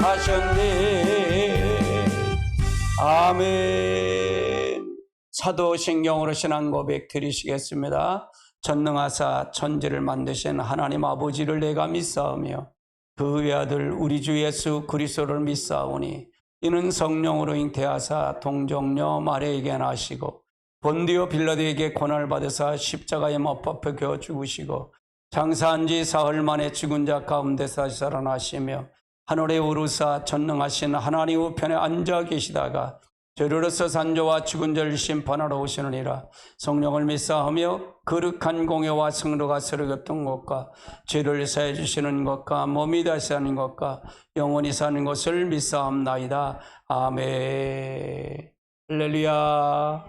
하셨네. 아멘. 사도신경으로 신앙 고백 드리시겠습니다. 전능하사 천지를 만드신 하나님 아버지를 내가 믿사오며 그 외아들 우리 주 예수 그리스도를 믿사오니 이는 성령으로 잉태하사 동정녀 마리아에게 나시고 본디오 빌라도에게 고난을 받으사 십자가에 못 박혀 죽으시고 장사한 지 사흘 만에 죽은 자 가운데서 살아나시며 하늘에 오르사 전능하신 하나님 우편에 앉아 계시다가 저리로서 산자와 죽은 자를 심판하러 오시느니라. 성령을 믿사하며 거룩한 공예와 성도가 서로 겹던 것과 죄를 사해 주시는 것과 몸이 다시 하는 것과 영원히 사는 것을 믿사옵나이다. 아멘. 할렐루야.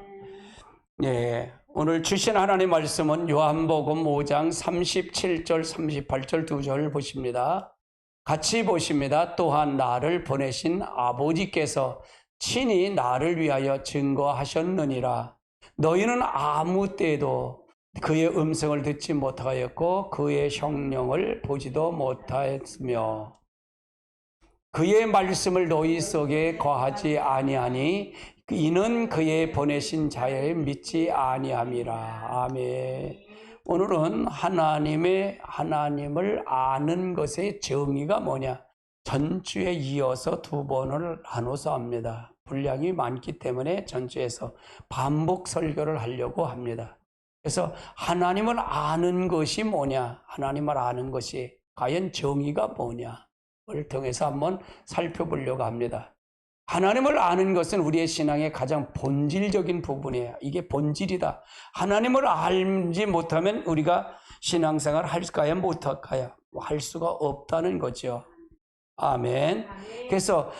예, 오늘 주신 하나님의 말씀은 요한복음 5장 37절 38절 두 절 보십니다. 같이 보십니다. 또한 나를 보내신 아버지께서 친히 나를 위하여 증거하셨느니라. 너희는 아무 때에도 그의 음성을 듣지 못하였고 그의 형령을 보지도 못하였으며 그의 말씀을 너희 속에 거하지 아니하니 이는 그의 보내신 자에 믿지 아니함이라. 아멘. 오늘은 하나님을 아는 것의 정의가 뭐냐? 전주에 이어서 두 번을 나눠서 합니다. 분량이 많기 때문에 전주에서 반복 설교를 하려고 합니다. 그래서 하나님을 아는 것이 뭐냐? 하나님을 아는 것이 과연 정의가 뭐냐를 통해서 한번 살펴보려고 합니다. 하나님을 아는 것은 우리의 신앙의 가장 본질적인 부분이에요. 이게 본질이다. 하나님을 알지 못하면 우리가 신앙생활 할까요? 못할까요? 할 수가 없다는 거죠. 아멘. 그래서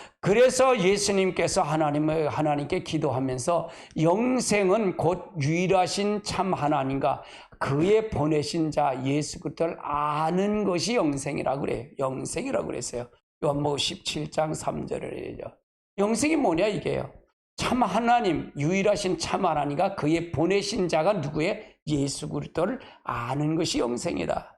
예수님께서 하나님께 기도하면서 영생은 곧 유일하신 참 하나님과 그의 보내신 자 예수 그리스도를 아는 것이 영생이라고 그래요. 영생이라고 그랬어요. 요한복음 17장 3절이죠. 영생이 뭐냐 이게요. 참 하나님, 유일하신 참 하나님과 그의 보내신 자가 누구예요? 예수 그리스도를 아는 것이 영생이다.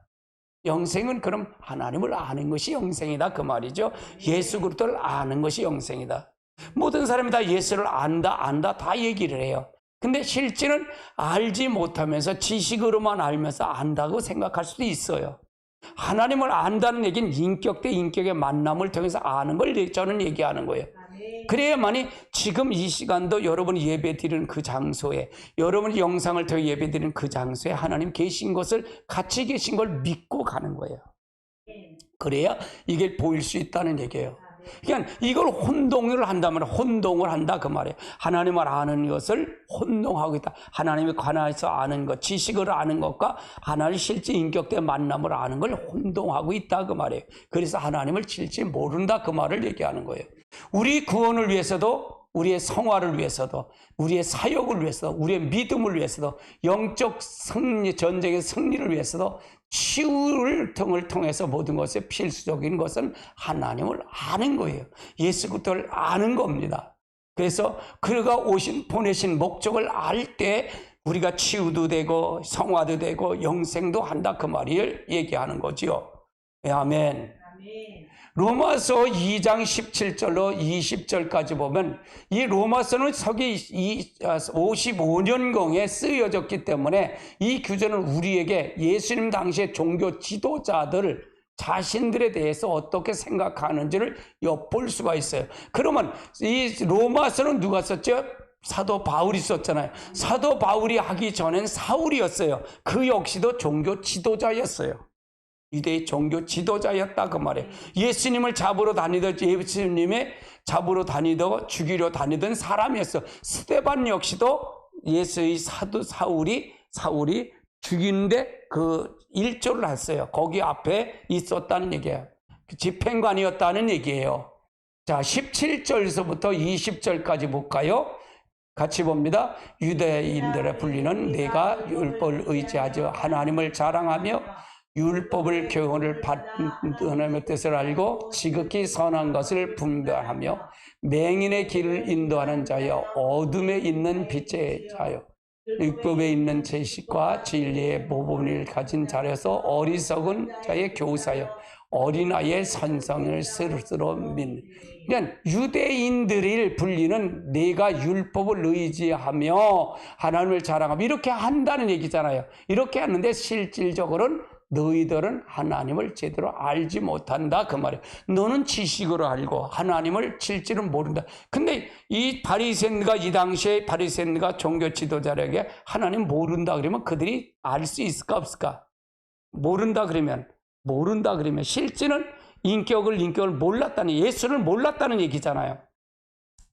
영생은 그럼 하나님을 아는 것이 영생이다 그 말이죠. 예수 그리스도를 아는 것이 영생이다. 모든 사람이 다 예수를 안다 다 얘기를 해요. 근데 실제는 알지 못하면서 지식으로만 알면서 안다고 생각할 수도 있어요. 하나님을 안다는 얘기는 인격 대 인격의 만남을 통해서 아는 걸 저는 얘기하는 거예요. 그래야만이 지금 이 시간도 여러분이 예배 드리는 그 장소에, 여러분이 영상을 통해 예배 드리는 그 장소에 하나님 계신 것을, 같이 계신 걸 믿고 가는 거예요. 그래야 이게 보일 수 있다는 얘기예요. 그러니까 이걸 혼동을 한다면 혼동을 한다 그 말이에요. 하나님을 아는 것을 혼동하고 있다. 하나님에 관해서 아는 것, 지식을 아는 것과 하나님 실제 인격된 만남을 아는 걸 혼동하고 있다 그 말이에요. 그래서 하나님을 실제 모른다 그 말을 얘기하는 거예요. 우리 구원을 위해서도, 우리의 성화를 위해서도, 우리의 사역을 위해서도, 우리의 믿음을 위해서도, 영적 승리, 전쟁의 승리를 위해서도 치유를 통해서 모든 것에 필수적인 것은 하나님을 아는 거예요. 예수 그리스도를 아는 겁니다. 그래서 그가 보내신 목적을 알 때 우리가 치유도 되고 성화도 되고 영생도 한다 그 말을 얘기하는 거지요. 아멘. 로마서 2장 17절로 20절까지 보면 이 로마서는 서기 55년경에 쓰여졌기 때문에 이 규정은 우리에게 예수님 당시의 종교 지도자들 자신들에 대해서 어떻게 생각하는지를 엿볼 수가 있어요. 그러면 이 로마서는 누가 썼죠? 사도 바울이 썼잖아요. 사도 바울이 하기 전엔 사울이었어요. 그 역시도 종교 지도자였어요. 유대의 종교 지도자였다 그 말이에요. 예수님을 잡으러 다니던 죽이려 다니던 사람이었어. 스데반 역시도 예수의 사도 사울이 죽이는데 그 일조를 했어요. 거기 앞에 있었다는 얘기예요. 집행관이었다는 얘기예요. 자, 17절에서부터 20절까지 볼까요? 같이 봅니다. 유대인들의 불리는 내가 율법을 의지하지 하나님을 자랑하며 율법을 교훈을 받는 하나님의 뜻을 알고 지극히 선한 것을 분별하며 맹인의 길을 인도하는 자여, 어둠에 있는 빛의 자여, 율법에 있는 지식과 진리의 모범을 가진 자라서 어리석은 자의 교사여, 어린아이의 선성을 스스로 믿는. 그러니까 유대인들을 불리는 내가 율법을 의지하며 하나님을 자랑하며 이렇게 한다는 얘기잖아요. 이렇게 하는데 실질적으로는 너희들은 하나님을 제대로 알지 못한다 그 말이에요. 너는 지식으로 알고 하나님을 실제로 모른다. 근데 이 바리새인과 이 당시에 바리새인과 종교 지도자에게 하나님 모른다 그러면 그들이 알 수 있을까 없을까? 모른다 그러면 실제는 인격을 몰랐다는, 예수를 몰랐다는 얘기잖아요.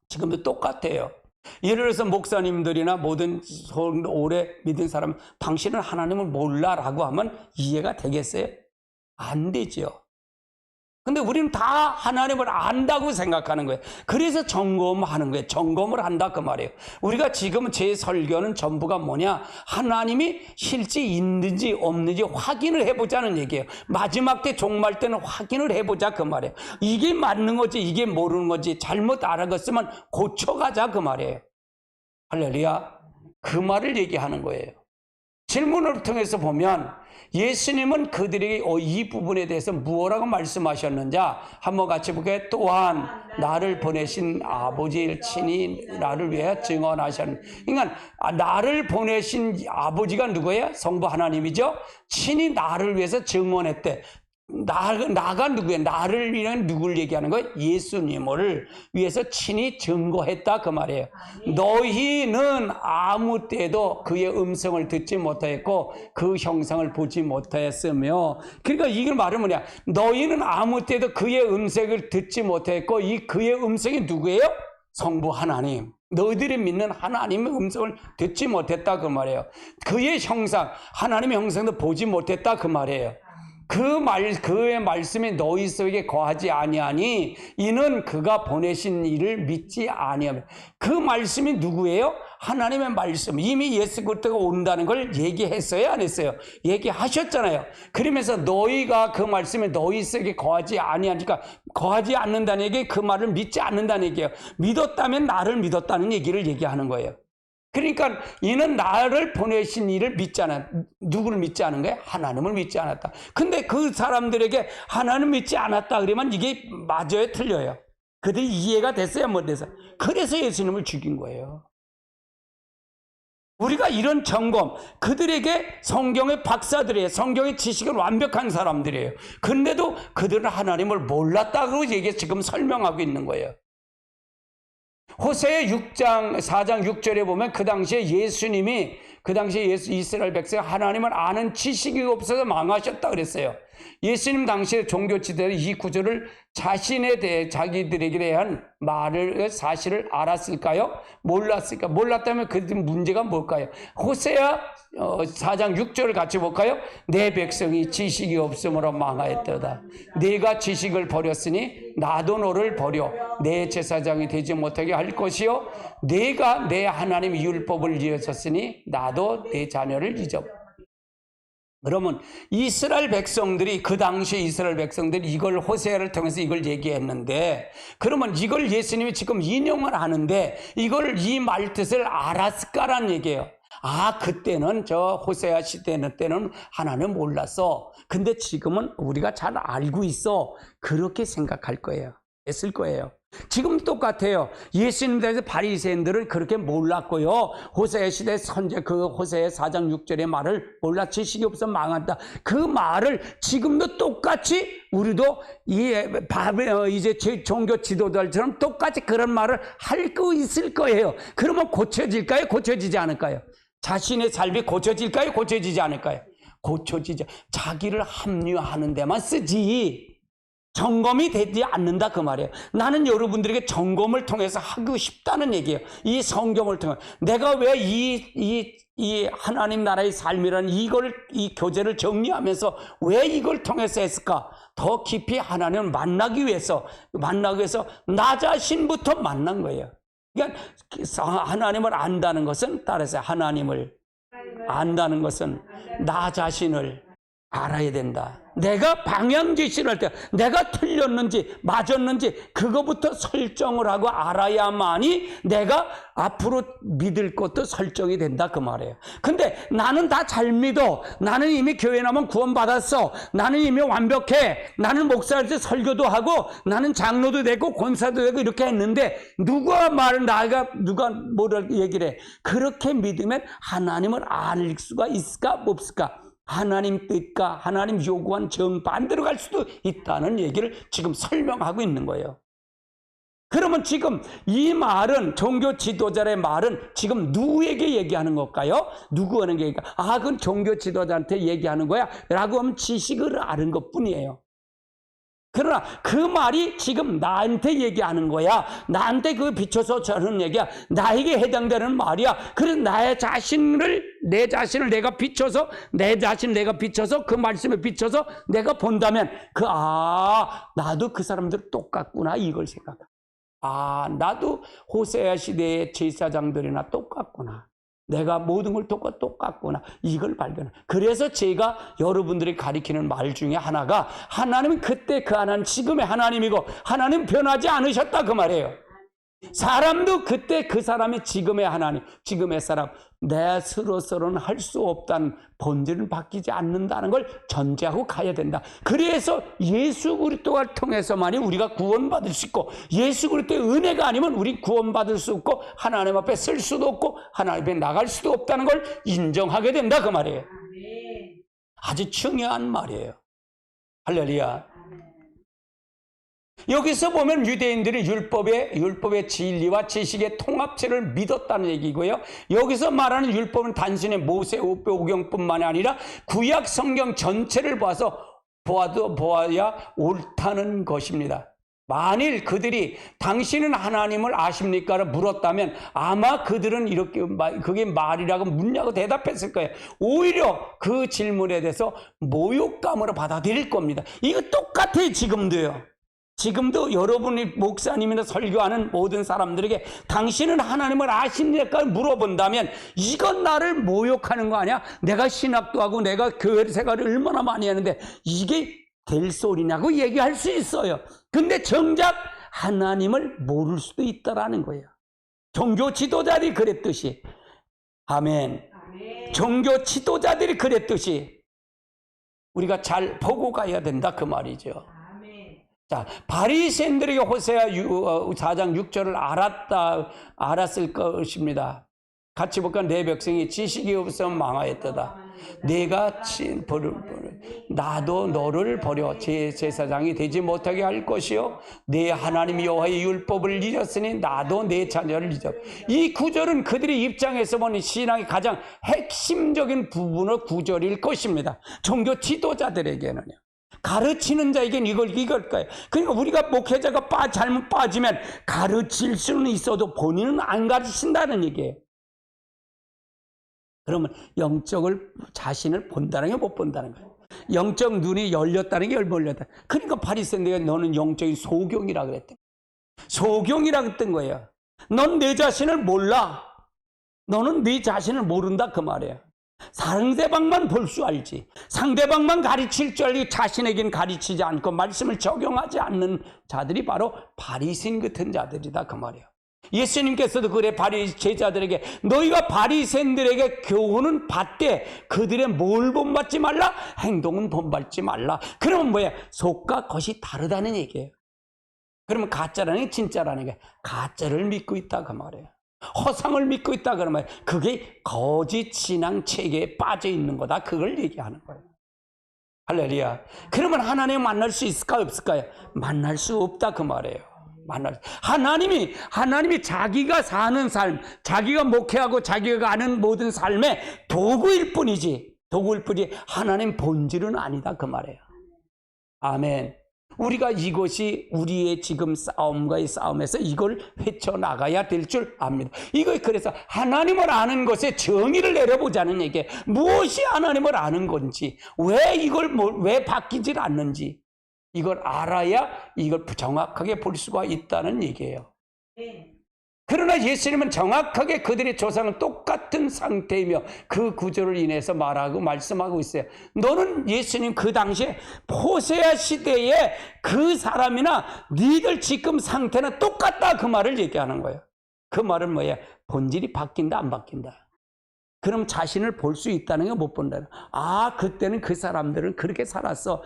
지금도 똑같아요. 예를 들어서 목사님들이나 모든 오래 믿은 사람, 당신은 하나님을 몰라라고 하면 이해가 되겠어요? 안 되죠. 근데 우리는 다 하나님을 안다고 생각하는 거예요. 그래서 점검하는 거예요. 점검을 한다 그 말이에요. 우리가 지금 제 설교는 전부가 뭐냐? 하나님이 실제 있는지 없는지 확인을 해보자는 얘기예요. 마지막 때 종말 때는 확인을 해보자 그 말이에요. 이게 맞는 거지 이게 모르는 거지 잘못 알아갔으면 고쳐가자 그 말이에요. 할렐루야. 그 말을 얘기하는 거예요. 질문을 통해서 보면 예수님은 그들에게 이 부분에 대해서 무엇라고 말씀하셨는지 한번 같이 볼게요. 또한 나를 보내신 아버지를 친히 나를 위해 증언하셨는데, 그러니까 나를 보내신 아버지가 누구예요? 성부 하나님이죠. 친히 나를 위해서 증언했대. 나가 누구예요? 나를 위한 누굴 얘기하는 거예요? 예수님을 위해서 친히 증거했다 그 말이에요. 너희는 아무 때도 그의 음성을 듣지 못하였고 그 형상을 보지 못하였으며, 그러니까 이걸 말은 뭐냐? 너희는 아무 때도 그의 음성을 듣지 못하였고 이 그의 음성이 누구예요? 성부 하나님. 너희들이 믿는 하나님의 음성을 듣지 못했다 그 말이에요. 그의 형상, 하나님의 형상도 보지 못했다 그 말이에요. 그의 말씀이 너희 속에 거하지 아니하니 이는 그가 보내신 이를 믿지 아니하며. 그 말씀이 누구예요? 하나님의 말씀. 이미 예수 그리스도가 온다는 걸 얘기했어요 안 했어요? 얘기하셨잖아요. 그러면서 너희가 그 말씀이 너희 속에 거하지 아니하니까, 거하지 않는다는 얘기, 그 말을 믿지 않는다는 얘기예요. 믿었다면 나를 믿었다는 얘기를 얘기하는 거예요. 그러니까 이는 나를 보내신 이를 믿지 않았다. 누구를 믿지 않은 거예요? 하나님을 믿지 않았다. 근데 그 사람들에게 하나님 믿지 않았다 그러면 이게 맞아요 틀려요? 그들이 이해가 됐어요 못 돼서? 그래서 예수님을 죽인 거예요. 우리가 이런 점검, 그들에게 성경의 박사들이에요. 성경의 지식은 완벽한 사람들이에요. 근데도 그들은 하나님을 몰랐다고 얘기 지금 설명하고 있는 거예요. 호세아 4장 6절에 보면 그 당시에 예수님이 이스라엘 백성 하나님을 아는 지식이 없어서 망하셨다 그랬어요. 예수님 당시에 종교 지도자들이 이 구절을 자신에 대해 자기들에게 대한 사실을 알았을까요? 몰랐을까? 몰랐다면 그 문제가 뭘까요? 호세아 4장 6절을 같이 볼까요? 내 백성이 지식이 없으므로 망하였도다. 네가 지식을 버렸으니 나도 너를 버려 내 제사장이 되지 못하게 할 것이요 네가 내 하나님 율법을 잊었으니 나도 내 자녀를 잊어버려. 그러면 이스라엘 백성들이, 그 당시에 이스라엘 백성들이 이걸 호세아를 통해서 이걸 얘기했는데, 그러면 이걸 예수님이 지금 인용을 하는데 이걸 이 말 뜻을 알았을까라는 얘기예요. 그때는 호세아 시대는 때는 하나님 몰랐어. 근데 지금은 우리가 잘 알고 있어. 그렇게 생각할 거예요. 했을 거예요. 지금 똑같아요. 예수님 대해서 바리새인들은 그렇게 몰랐고요. 호세아 시대 선제 그 호세아 4장 6절의 말을 몰라 지식이 없어 망한다. 그 말을 지금도 똑같이 우리도 이제 종교 지도자들처럼 똑같이 그런 말을 할 거 있을 거예요. 그러면 고쳐질까요? 고쳐지지 않을까요? 자신의 삶이 고쳐질까요? 고쳐지지 않을까요? 고쳐지지. 자기를 합리화하는 데만 쓰지 점검이 되지 않는다 그 말이에요. 나는 여러분들에게 점검을 통해서 하고 싶다는 얘기예요. 이 성경을 통해 내가 왜 이 하나님 나라의 삶이라는 이 교제를 정리하면서 왜 이걸 통해서 했을까? 더 깊이 하나님을 만나기 위해서 나 자신부터 만난 거예요. 그러니까 하나님을 안다는 것은 따라서 하나님을 안다는 것은 나 자신을 알아야 된다. 내가 방향 제시를 할 때 내가 틀렸는지 맞았는지 그거부터 설정을 하고 알아야만이 내가 앞으로 믿을 것도 설정이 된다 그 말이에요. 근데 나는 다 잘 믿어. 나는 이미 교회 나면 구원받았어. 나는 이미 완벽해. 나는 목사한테 설교도 하고 나는 장로도 되고 권사도 되고 이렇게 했는데 누가 뭐를 얘기를 해. 그렇게 믿으면 하나님을 알 수가 있을까 없을까? 하나님 뜻과 하나님 요구한 정반대로 갈 수도 있다는 얘기를 지금 설명하고 있는 거예요. 그러면 지금 이 말은, 종교 지도자의 말은 지금 누구에게 얘기하는 걸까요? 누구 하는 게 얘기할까? 그건 종교 지도자한테 얘기하는 거야 라고 하면 지식을 아는 것 뿐이에요. 그러나 그 말이 지금 나한테 얘기하는 거야. 나한테 그 비춰서 저는 얘기야. 나에게 해당되는 말이야. 그래서 내 자신을 내가 비춰서 그 말씀에 비춰서 내가 본다면 나도 그 사람들 똑같구나 이걸 생각해. 나도 호세아 시대의 제사장들이나 똑같구나. 내가 모든 걸 똑같구나. 이걸 발견해. 그래서 제가 여러분들이 가리키는 말 중에 하나가 하나님은 그때 그 하나님, 지금의 하나님이고 하나님 변하지 않으셨다 그 말이에요. 사람도 그때 그 사람이 지금의 하나님, 지금의 사람, 내 스스로는 할 수 없다는 본질은 바뀌지 않는다는 걸 전제하고 가야 된다. 그래서 예수 그리스도를 통해서만이 우리가 구원받을 수 있고, 예수 그리스도의 은혜가 아니면 우리 구원받을 수 없고 하나님 앞에 설 수도 없고 하나님 앞에 나갈 수도 없다는 걸 인정하게 된다 그 말이에요. 아주 중요한 말이에요. 할렐루야. 여기서 보면 유대인들이 율법의 진리와 지식의 통합체를 믿었다는 얘기고요. 여기서 말하는 율법은 단순히 모세 오경뿐만 아니라 구약 성경 전체를 보아야 옳다는 것입니다. 만일 그들이 당신은 하나님을 아십니까? 물었다면 아마 그들은 그게 말이라고 묻냐고 대답했을 거예요. 오히려 그 질문에 대해서 모욕감으로 받아들일 겁니다. 이거 똑같아요. 지금도 여러분이 목사님이나 설교하는 모든 사람들에게 당신은 하나님을 아십니까? 물어본다면 이건 나를 모욕하는 거 아니야? 내가 신학도 하고 내가 교회 생활을 얼마나 많이 하는데 이게 될 소리냐고 얘기할 수 있어요. 근데 정작 하나님을 모를 수도 있다라는 거예요. 종교 지도자들이 그랬듯이. 아멘. 종교 지도자들이 그랬듯이 우리가 잘 보고 가야 된다 그 말이죠. 자, 바리새인들에게 호세아 4장 6절을 알았을 것입니다. 같이 볼까? 내 백성이 지식이 없으면 망하였도다. 나도 너를 버려 제사장이 되지 못하게 할 것이요 내 하나님 여호와의 율법을 잊었으니 나도 내 자녀를 잊어. 이 구절은 그들의 입장에서 보니 신앙의 가장 핵심적인 구절일 것입니다. 종교 지도자들에게는요. 가르치는 자에겐 이걸 거예요. 그러니까 우리가 목회자가 잘못 빠지면 가르칠 수는 있어도 본인은 안 가르친다는 얘기예요. 그러면 영적을 자신을 본다는 게 못 본다는 거예요. 영적 눈이 열렸다는 게 열렸다. 그러니까 바리새인들이 너는 영적인 소경이라 그랬대. 소경이라 그랬던 거예요. 넌 내 자신을 몰라. 너는 네 자신을 모른다 그 말이에요. 상대방만 볼 줄 알지. 상대방만 가르칠 줄 알고 자신에겐 가르치지 않고 말씀을 적용하지 않는 자들이 바로 바리새인 같은 자들이다 그 말이에요. 예수님께서도 그래 제자들에게 너희가 바리새인들에게 교훈은 받되 그들의 뭘 본받지 말라? 행동은 본받지 말라. 그러면 뭐야? 속과 겉이 다르다는 얘기예요. 그러면 가짜라는 게 진짜라는 게 가짜를 믿고 있다 그 말이에요. 허상을 믿고 있다 그러면 그게 거짓 신앙 체계에 빠져 있는 거다. 그걸 얘기하는 거예요. 할렐루야. 그러면 하나님 만날 수 있을까 없을까요? 만날 수 없다 그 말이에요. 하나님이 자기가 사는 삶, 자기가 목회하고 자기가 아는 모든 삶의 도구일 뿐이지 하나님 본질은 아니다 그 말이에요. 아멘. 우리가 이것이 우리의 지금 싸움과의 싸움에서 이걸 헤쳐나가야 될 줄 압니다. 그래서 하나님을 아는 것에 정의를 내려보자는 얘기예요. 무엇이 하나님을 아는 건지, 왜 바뀌질 않는지 이걸 알아야 이걸 정확하게 볼 수가 있다는 얘기예요. 그러나 예수님은 정확하게 그들의 조상은 똑같은 상태이며 그 구조를 인해서 말씀하고 있어요. 너는 예수님 그 당시에 호세아 시대에 그 사람이나 니들 지금 상태는 똑같다, 그 말을 얘기하는 거예요. 그 말은 뭐예요? 본질이 바뀐다, 안 바뀐다. 그럼 자신을 볼 수 있다는 게 못 본다. 아, 그때는 그 사람들은 그렇게 살았어.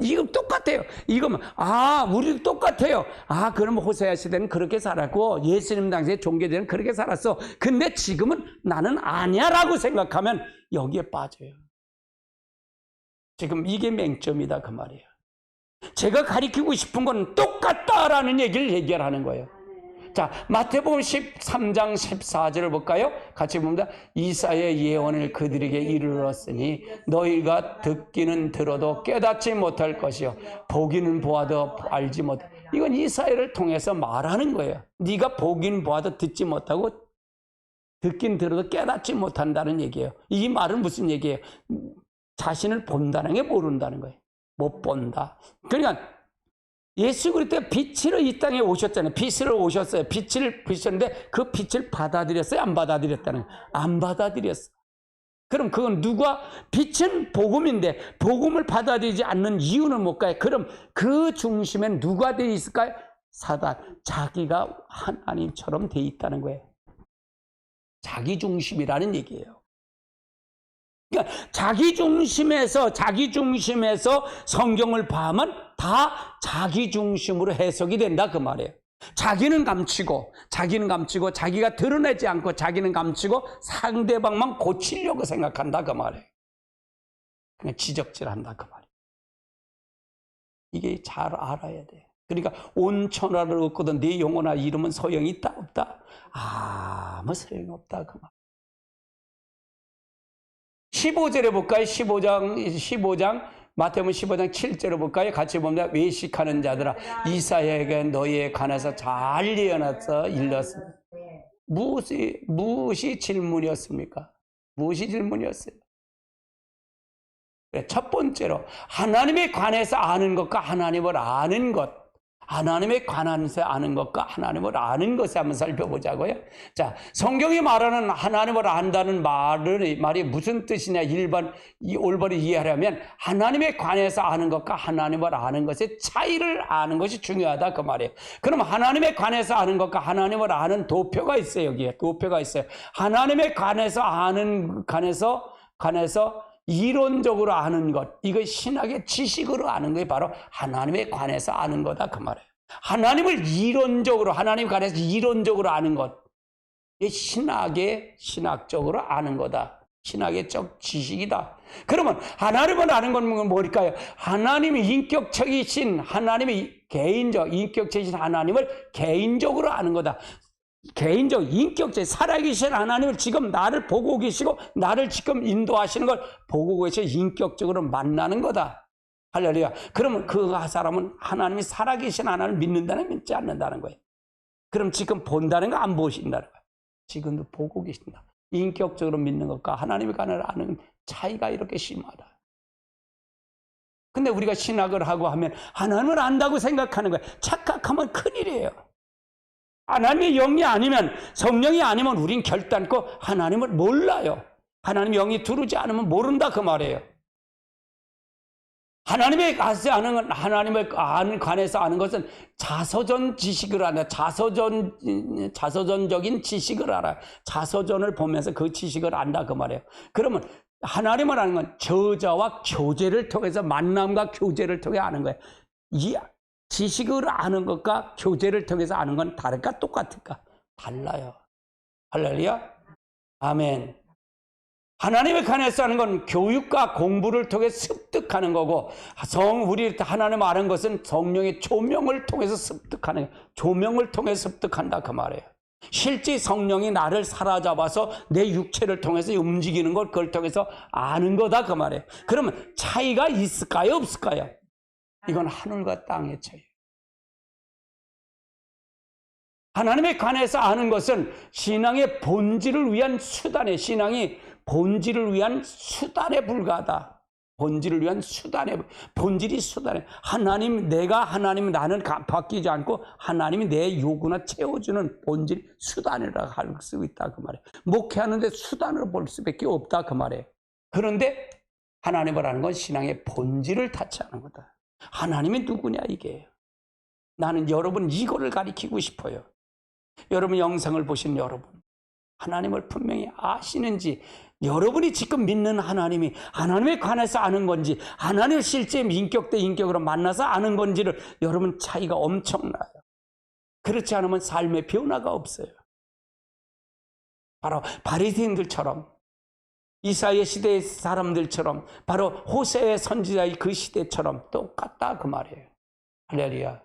이거 똑같아요. 이거면 우리도 똑같아요. 그럼 호세아 시대는 그렇게 살았고 예수님 당시에 종교제는 그렇게 살았어. 근데 지금은 나는 아니야라고 생각하면 여기에 빠져요. 지금 이게 맹점이다, 그 말이에요. 제가 가리키고 싶은 건 똑같다라는 얘기를 얘기하는 거예요. 자, 마태복음 13장 14절을 볼까요? 같이 봅니다. 이사야의 예언을 그들에게 이르렀으니 너희가 듣기는 들어도 깨닫지 못할 것이요 보기는 보아도 알지 못. 이건 이사야를 통해서 말하는 거예요. 네가 보긴 보아도 듣지 못하고 듣긴 들어도 깨닫지 못한다는 얘기예요. 이 말은 무슨 얘기예요? 자신을 본다는 게 모른다는 거예요. 못 본다. 그러니까 예수 그리스도 빛으로 이 땅에 오셨잖아요. 빛으로 오셨어요. 빛을 비추셨는데 그 빛을 받아들였어요? 안 받아들였다는 거예요? 안 받아들였어요. 그럼 그건 누가? 빛은 복음인데 복음을 받아들이지 않는 이유는 뭘까요? 그럼 그 중심엔 누가 되어 있을까요? 사단. 자기가 하나님처럼 되어 있다는 거예요. 자기 중심이라는 얘기예요. 그러니까 자기 중심에서 성경을 봐면 다 자기 중심으로 해석이 된다, 그 말이에요. 자기는 감추고 자기가 드러내지 않고 자기는 감추고 상대방만 고치려고 생각한다, 그 말이에요. 그냥 지적질한다, 그 말이에요. 이게 잘 알아야 돼. 그러니까 온 천하를 얻거든 네 영혼아 이름은 소용이 있다 없다? 아무 소용이 없다, 그 말. 15절에 볼까요? 15장 마태복음 15장 7절에 볼까요? 같이 봅니다. 외식하는 자들아 이사야에게 너희에 관해서 잘 예언하여 일렀으니 무엇이 질문이었습니까? 무엇이 질문이었어요? 첫 번째로 하나님에 관해서 아는 것과 하나님을 아는 것, 하나님에 관해서 아는 것과 하나님을 아는 것을 한번 살펴보자고요. 자, 성경이 말하는 하나님을 안다는 말이 무슨 뜻이냐 올바로 이해하려면 하나님에 관해서 아는 것과 하나님을 아는 것의 차이를 아는 것이 중요하다, 그 말이에요. 그럼 하나님에 관해서 아는 것과 하나님을 아는 도표가 있어요. 여기에 도표가 있어요. 하나님에 관해서 이론적으로 아는 것, 이거 신학의 지식으로 아는 게 바로 하나님에 관해서 아는 거다, 그 말이에요. 하나님에 관해서 이론적으로 아는 것, 이게 신학적으로 아는 거다. 신학의 지식이다. 그러면 하나님을 아는 건 뭘까요? 하나님이 인격적인 하나님을 개인적으로 아는 거다. 인격적, 살아계신 하나님을 지금 나를 보고 계시고 나를 지금 인도하시는 걸 보고 계셔 인격적으로 만나는 거다. 할렐루야. 그러면 그 사람은 하나님이 살아계신 하나님을 믿지 않는다는 거예요. 그럼 지금 본다는 거 안 보신다는 거예요. 지금도 보고 계신다. 인격적으로 믿는 것과 하나님의 관을 아는 차이가 이렇게 심하다. 근데 우리가 신학을 하고 하면 하나님을 안다고 생각하는 거예요. 착각하면 큰일이에요. 하나님의 영이 아니면, 성령이 아니면 우린 결단코 하나님을 몰라요. 하나님의 영이 들어오지 않으면 모른다, 그 말이에요. 하나님에 관해서 아는 것은 자서전 지식을 알아요. 자서전적인 지식을 알아요. 자서전을 보면서 그 지식을 안다, 그 말이에요. 그러면 하나님을 아는 건 저자와 교제를 통해서, 만남과 교제를 통해 아는 거예요. 이 지식을 아는 것과 교제를 통해서 아는 건 다를까 똑같을까? 달라요. 할렐루야. 아멘. 하나님에 관해서 하는 건 교육과 공부를 통해 습득하는 거고, 우리 하나님 아는 것은 성령의 조명을 통해서 습득하는 거예요. 조명을 통해 습득한다, 그 말이에요. 실제 성령이 나를 사로잡아서 내 육체를 통해서 움직이는 걸 그걸 통해서 아는 거다, 그 말이에요. 그러면 차이가 있을까요, 없을까요? 이건 하늘과 땅의 차이. 하나님에 관해서 아는 것은 신앙의 본질을 위한 수단에 불과하다. 본질을 위한 수단에, 본질이 수단에, 내가 하나님, 나는 바뀌지 않고 하나님이 내 요구나 채워주는 본질이 수단이라고 할 수 있다 그 말이에요. 목회하는데 수단으로 볼 수밖에 없다 그 말이에요. 그런데 하나님을 아는 건 신앙의 본질을 타치하는 거다. 하나님이 누구냐 이게. 나는 여러분 이거를 가리키고 싶어요. 여러분 영상을 보신 여러분, 하나님을 분명히 아시는지, 여러분이 지금 믿는 하나님이 하나님에 관해서 아는 건지, 하나님을 실제 인격 대 인격으로 만나서 아는 건지를 여러분 차이가 엄청나요. 그렇지 않으면 삶의 변화가 없어요. 바로 바리새인들처럼, 이사야 시대의 사람들처럼, 바로 호세의 선지자의 그 시대처럼 똑같다 그 말이에요. 할렐루야.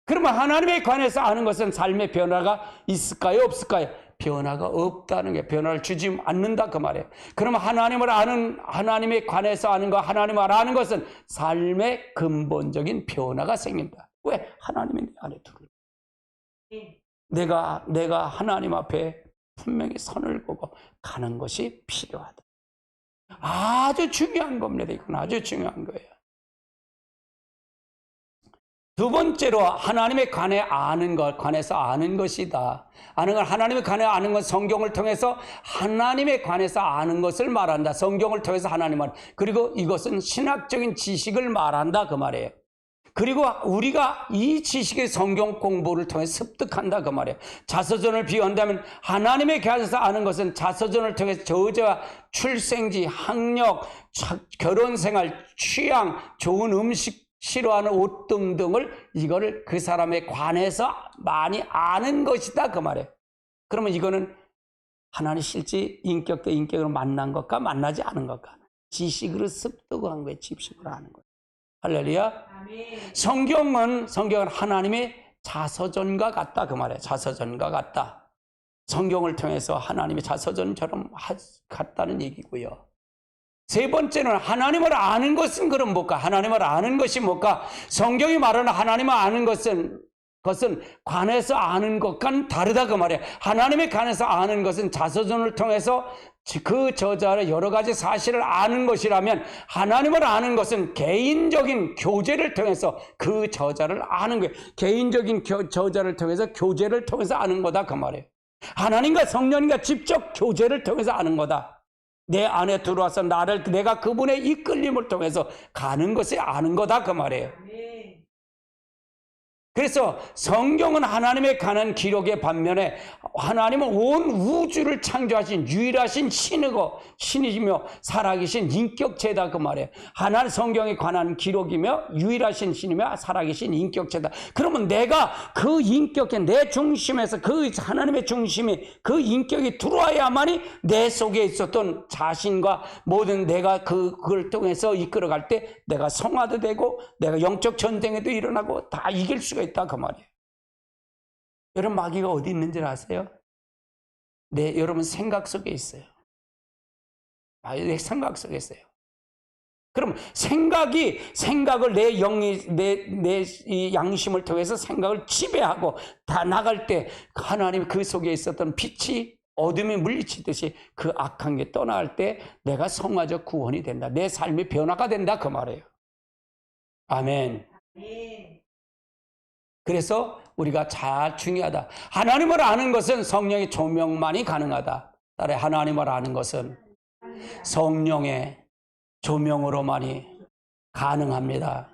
그러면 하나님에 관해서 아는 것은 삶의 변화가 있을까요? 없을까요? 변화가 없다는 게, 변화를 주지 않는다 그 말이에요. 그러면 하나님에 관해서 아는 것, 하나님을 아는 것은 삶의 근본적인 변화가 생긴다. 왜? 하나님이 내 안에 들어요. 내가 하나님 앞에 분명히 선을 보고 가는 것이 필요하다. 아주 중요한 겁니다. 이건 아주 중요한 거예요. 두 번째로 하나님에 관해서 아는 것이다. 하나님에 관해 아는 건 성경을 통해서 하나님에 관해서 아는 것을 말한다. 성경을 통해서 하나님을. 그리고 이것은 신학적인 지식을 말한다 그 말이에요. 그리고 우리가 이 지식의 성경 공부를 통해 습득한다 그 말이에요. 자서전을 비유한다면 하나님에 관해서 아는 것은 자서전을 통해서 저자와 출생지, 학력, 결혼생활, 취향, 좋은 음식, 싫어하는 옷 등등을, 이거를 그 사람에 관해서 많이 아는 것이다 그 말이에요. 그러면 이거는 하나님 실제 인격 대 인격으로 만난 것과 만나지 않은 것과 지식으로 습득한 거예요. 지식으로 아는 거예요. 할렐루야. 아멘. 성경은 하나님의 자서전과 같다 그 말이에요. 자서전과 같다. 성경을 통해서 하나님의 자서전처럼 같다는 얘기고요. 세 번째는 하나님을 아는 것은 그럼 뭘까? 하나님을 아는 것이 뭘까? 성경이 말하는 하나님을 아는 것은 관해서 아는 것과는 다르다 그 말이에요. 하나님에 관해서 아는 것은 자서전을 통해서 그 저자의 여러 가지 사실을 아는 것이라면, 하나님을 아는 것은 개인적인 교제를 통해서 그 저자를 아는 거예요. 개인적인 저자를 통해서, 교제를 통해서 아는 거다 그 말이에요. 하나님과 성령님과 직접 교제를 통해서 아는 거다. 내 안에 들어와서 내가 그분의 이끌림을 통해서 가는 것이 아는 거다 그 말이에요. 그래서 성경은 하나님에 관한 기록의 반면에 하나님은 온 우주를 창조하신 유일하신 신이시며 살아계신 인격체다 그 말이에요. 하나님 성경에 관한 기록이며 유일하신 신이며 살아계신 인격체다. 그러면 내가 그 인격체, 내 중심에서 그 하나님의 중심이, 그 인격이 들어와야만이 내 속에 있었던 자신과 모든 내가 그걸 통해서 이끌어갈 때 내가 성화도 되고 내가 영적 전쟁에도 일어나고 다 이길 수가 있다 그 말이에요. 여러분, 마귀가 어디 있는지 아세요? 여러분 생각 속에 있어요. 내 생각 속에 있어요. 그럼 생각을 내 영이 내 이 양심을 통해서 생각을 지배하고 다 나갈 때 하나님 그 속에 있었던 빛이 어둠이 물리치듯이 그 악한 게 떠나갈 때 내가 성화적 구원이 된다. 내 삶의 변화가 된다 그 말이에요. 아멘. 그래서 우리가 잘 중요하다. 하나님을 아는 것은 성령의 조명만이 가능하다. 따라 하나님을 아는 것은 성령의 조명으로만이 가능합니다.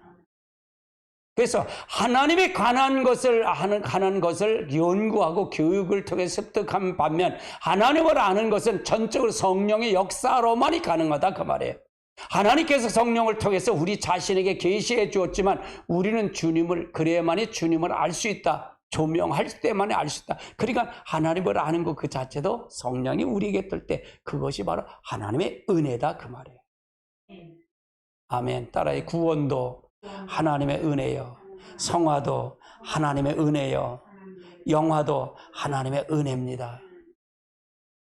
그래서 하나님에 관한 것을 연구하고 교육을 통해 습득한 반면, 하나님을 아는 것은 전적으로 성령의 역사로만이 가능하다 그 말이에요. 하나님께서 성령을 통해서 우리 자신에게 계시해 주었지만 우리는 그래야만이 주님을 알 수 있다. 조명할 때만이 알 수 있다. 그러니까 하나님을 아는 것 그 자체도 성령이 우리에게 뜰 때 그것이 바로 하나님의 은혜다 그 말이에요. 아멘. 따라해. 구원도 하나님의 은혜요, 성화도 하나님의 은혜요, 영화도 하나님의 은혜입니다.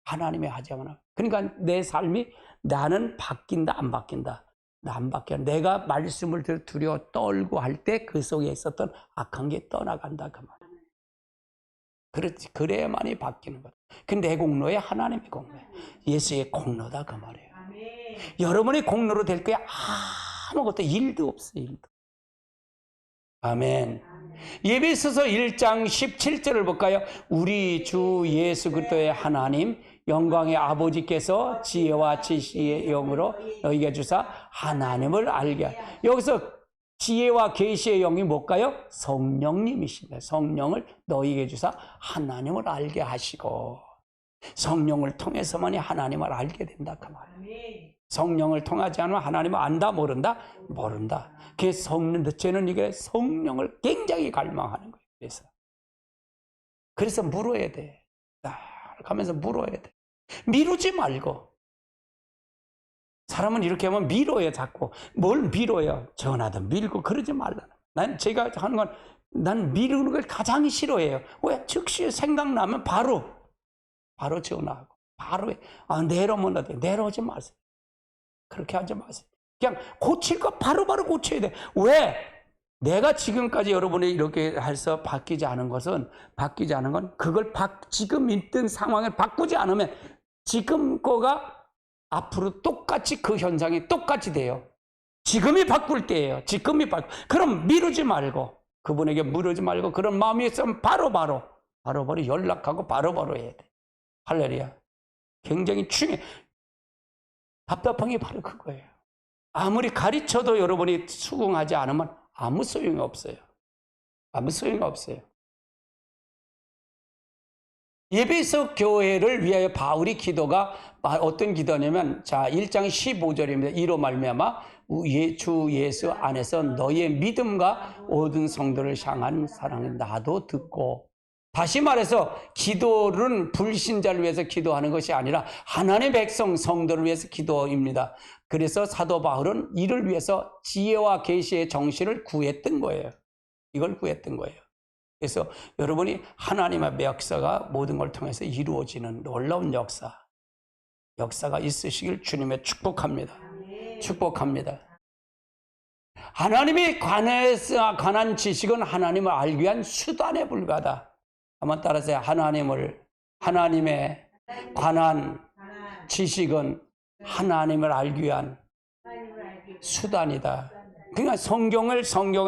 하나님의 하자거나. 그러니까 내 삶이, 나는 바뀐다 안 바뀐다? 나 안 바뀌어. 내가 말씀을 두려워 떨고 할 때 그 속에 있었던 악한 게 떠나간다 그 말. 그렇지. 그래야만이 바뀌는 거다. 그 내 공로에 하나님의 공로야. 예수의 공로다 그 말이에요. 여러분의 공로로 될 거야. 아무것도 일도 없어요. 일도. 아멘. 에베소서 1장 17절을 볼까요? 우리 주 예수 그리스도의 하나님 영광의 아버지께서 지혜와 지식의 영으로 너희에게 주사 하나님을 알게. 여기서 지혜와 계시의 영이 뭘까요? 성령님이십니다. 성령을 너희에게 주사 하나님을 알게 하시고, 성령을 통해서만이 하나님을 알게 된다 그 말이에요. 성령을 통하지 않으면 하나님을 안다 모른다? 모른다. 저는 이게 성령을 굉장히 갈망하는 거예요. 그래서 물어야 돼. 가면서 물어야 돼. 미루지 말고. 사람은 이렇게 하면 미뤄요, 자꾸. 뭘 미뤄요? 전화도 밀고 그러지 말라. 제가 하는 건, 난 미루는 걸 가장 싫어해요. 왜? 즉시 생각나면 바로 전화하고, 바로, 내려오면 어때? 내려오지 마세요. 그렇게 하지 마세요. 그냥 고칠 거 바로바로 고쳐야 돼. 왜? 내가 지금까지 여러분이 이렇게 해서 바뀌지 않은 건, 그걸 지금 있던 상황을 바꾸지 않으면 지금 거가 앞으로 똑같이 그 현상이 똑같이 돼요. 지금이 바꿀 때예요. 그럼 미루지 말고, 그분에게 물으지 말고, 그런 마음이 있으면 바로바로 연락하고 바로바로 해야 돼. 할렐루야. 굉장히 중요해. 답답한 게 바로 그거예요. 아무리 가르쳐도 여러분이 수긍하지 않으면 아무 소용이 없어요. 아무 소용이 없어요. 에베소 교회를 위하여 바울이 기도가 어떤 기도냐면, 자, 1장 15절입니다. 이로 말미암아 주 예수 안에서 너희의 믿음과 모든 성도를 향한 사랑을 나도 듣고. 다시 말해서 기도는 불신자를 위해서 기도하는 것이 아니라 하나님의 백성 성도를 위해서 기도입니다. 그래서 사도 바울은 이를 위해서 지혜와 계시의 정신을 구했던 거예요. 이걸 구했던 거예요. 그래서 여러분이 하나님의 역사가 모든 걸 통해서 이루어지는 놀라운 역사가 있으시길 주님의 축복합니다. 축복합니다. 하나님에 관한 지식은 하나님을 알기 위한 수단에 불과하다. 한번 따라서 하나님의 관한 지식은 하나님을 알기 위한 수단이다. 그러니까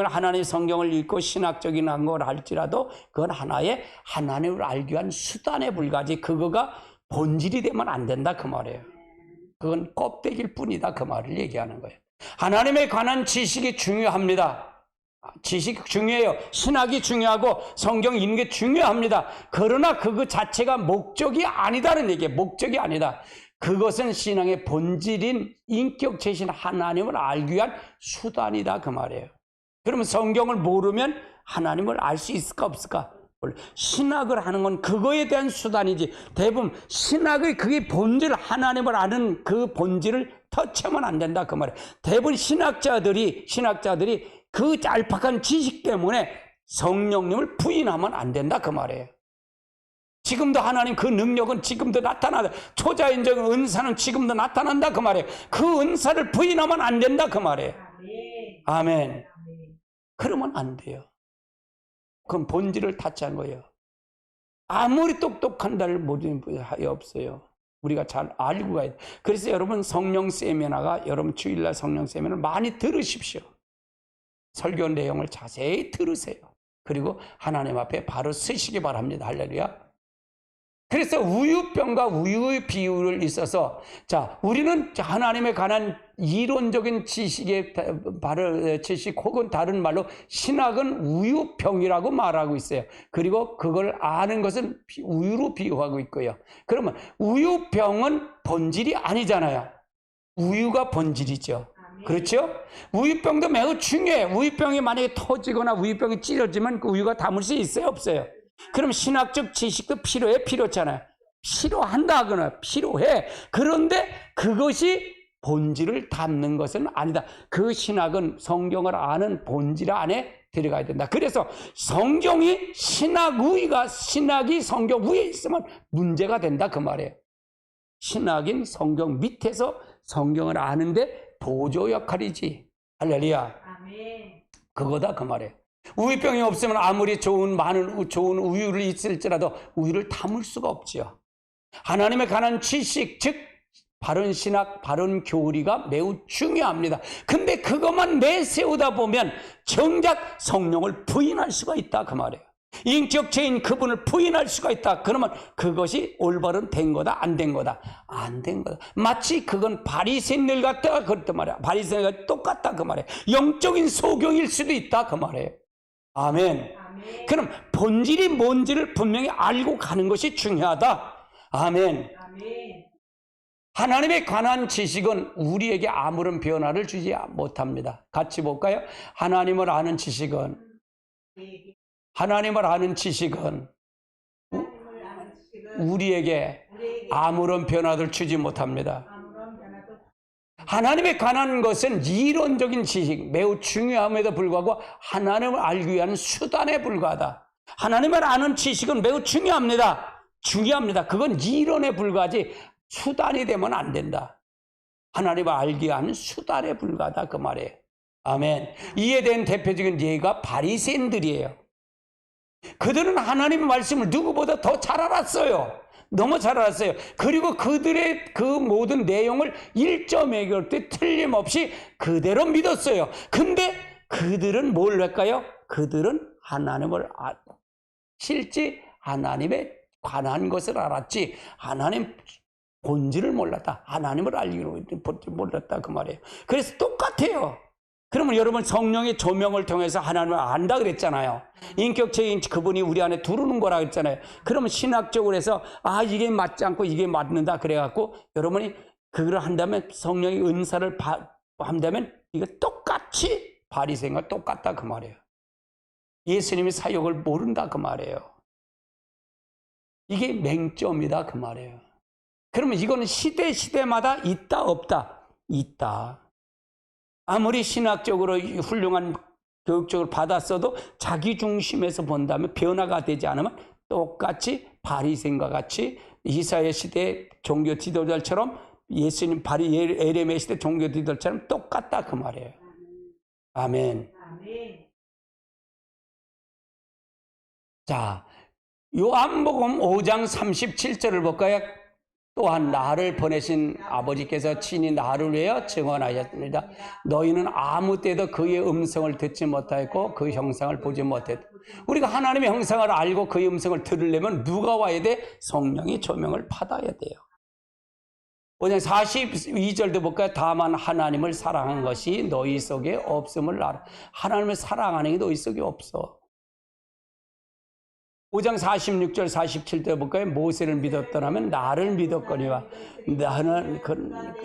하나님의 성경을 읽고 신학적인 걸 할지라도 그건 하나의 하나님을 알기 위한 수단에 불과하지, 그거가 본질이 되면 안 된다 그 말이에요. 그건 껍데기일 뿐이다 그 말을 얘기하는 거예요. 하나님에 관한 지식이 중요합니다. 지식 중요해요. 신학이 중요하고 성경 읽는 게 중요합니다. 그러나 그거 자체가 목적이 아니다는 얘기예요. 목적이 아니다. 그것은 신앙의 본질인 인격체신 하나님을 알기 위한 수단이다 그 말이에요. 그러면 성경을 모르면 하나님을 알 수 있을까 없을까? 신학을 하는 건 그거에 대한 수단이지, 대부분 신학의 그게 본질, 하나님을 아는 그 본질을 터치하면 안 된다 그 말이에요. 대부분 신학자들이 그 짤팍한 지식 때문에 성령님을 부인하면 안 된다 그 말이에요. 지금도 하나님 그 능력은 지금도 나타나다. 초자연적 은사는 지금도 나타난다 그 말이에요. 그 은사를 부인하면 안 된다 그 말이에요. 아멘. 그러면 안 돼요. 그건 본질을 타치한 거예요. 아무리 똑똑한 달 모든 분이 없어요. 우리가 잘 알고 가야 돼. 그래서 여러분 성령 세미나가, 여러분 주일날 성령 세미나를 많이 들으십시오. 설교 내용을 자세히 들으세요. 그리고 하나님 앞에 바로 서시기 바랍니다. 할렐루야. 그래서 우유병과 우유의 비율을 있어서, 자, 우리는 하나님에 관한 이론적인 지식 혹은 다른 말로 신학은 우유병이라고 말하고 있어요. 그리고 그걸 아는 것은 우유로 비유하고 있고요. 그러면 우유병은 본질이 아니잖아요. 우유가 본질이죠. 그렇죠? 우유병도 매우 중요해. 우유병이 만약에 터지거나 우유병이 찢어지면 그 우유가 담을 수 있어요, 없어요? 그럼 신학적 지식도 필요해, 필요하잖아요. 필요한다 하거나 필요해. 그런데 그것이 본질을 담는 것은 아니다. 그 신학은 성경을 아는 본질 안에 들어가야 된다. 그래서 신학이 성경 위에 있으면 문제가 된다 그 말이에요. 신학인 성경 밑에서 성경을 아는데 보조 역할이지. 할렐루야. 아멘. 그거다 그 말이에요. 우유병이 없으면 아무리 좋은 우유를 있을지라도 우유를 담을 수가 없지요. 하나님에 관한 지식, 즉 바른 신학, 바른 교리가 매우 중요합니다. 근데 그것만 내세우다 보면 정작 성령을 부인할 수가 있다 그 말이에요. 인격체인 그분을 부인할 수가 있다. 그러면 그것이 올바른 된 거다, 안 된 거다? 안 된 거다. 마치 그건 바리새인들 같다 그랬단 말이야. 바리새인과 똑같다 그 말이에요. 영적인 소경일 수도 있다 그 말이에요. 아멘. 아멘. 그럼 본질이 뭔지를 분명히 알고 가는 것이 중요하다. 아멘. 아멘. 하나님에 관한 지식은 우리에게 아무런 변화를 주지 못합니다. 같이 볼까요? 하나님을 아는 지식은 우리에게 아무런 변화를 주지 못합니다. 하나님에 관한 것은 이론적인 지식, 매우 중요함에도 불구하고 하나님을 알기 위한 수단에 불과하다. 하나님을 아는 지식은 매우 중요합니다. 그건 이론에 불과하지 수단이 되면 안 된다. 하나님을 알기 위한 수단에 불과하다 그 말이에요. 아멘. 이에 대한 대표적인 예가 바리새인들이에요. 그들은 하나님의 말씀을 누구보다 더 잘 알았어요. 너무 잘 알았어요. 그리고 그들의 그 모든 내용을 1.1개 틀림없이 그대로 믿었어요. 근데 그들은 뭘 할까요? 그들은 하나님을 실제 하나님에 관한 것을 알았지 하나님 본질을 몰랐다. 하나님을 알기로 몰랐다 그 말이에요. 그래서 똑같아요. 그러면 여러분 성령의 조명을 통해서 하나님을 안다 그랬잖아요. 인격체인 그분이 우리 안에 들어오는 거라 그랬잖아요. 그러면 신학적으로 해서 이게 맞지 않고 이게 맞는다 그래갖고 여러분이 그걸 한다면 성령의 은사를 한다면 이거 똑같이 바리새인과 똑같다 그 말이에요. 예수님의 사역을 모른다 그 말이에요. 이게 맹점이다 그 말이에요. 그러면 이거는 시대마다 있다 없다? 있다. 아무리 신학적으로 훌륭한 교육적으로 받았어도 자기 중심에서 본다면 변화가 되지 않으면 똑같이 바리새인과 같이 이사야 시대 종교 지도자처럼 예수님 에레미야 시대 종교 지도자처럼 똑같다 그 말이에요. 아멘. 아멘. 자, 요한복음 5장 37절을 볼까요? 또한 나를 보내신 아버지께서 친히 나를 위하여 증언하셨습니다. 너희는 아무 때도 그의 음성을 듣지 못하였고 그 형상을 보지 못했다. 우리가 하나님의 형상을 알고 그의 음성을 들으려면 누가 와야 돼? 성령이 조명을 받아야 돼요. 5장 42절도 볼까요? 다만 하나님을 사랑한 것이 너희 속에 없음을 알아. 하나님을 사랑하는 게 너희 속에 없어. 5장 46절 47절 볼까요? 모세를 믿었더라면 나를 믿었거니와 나는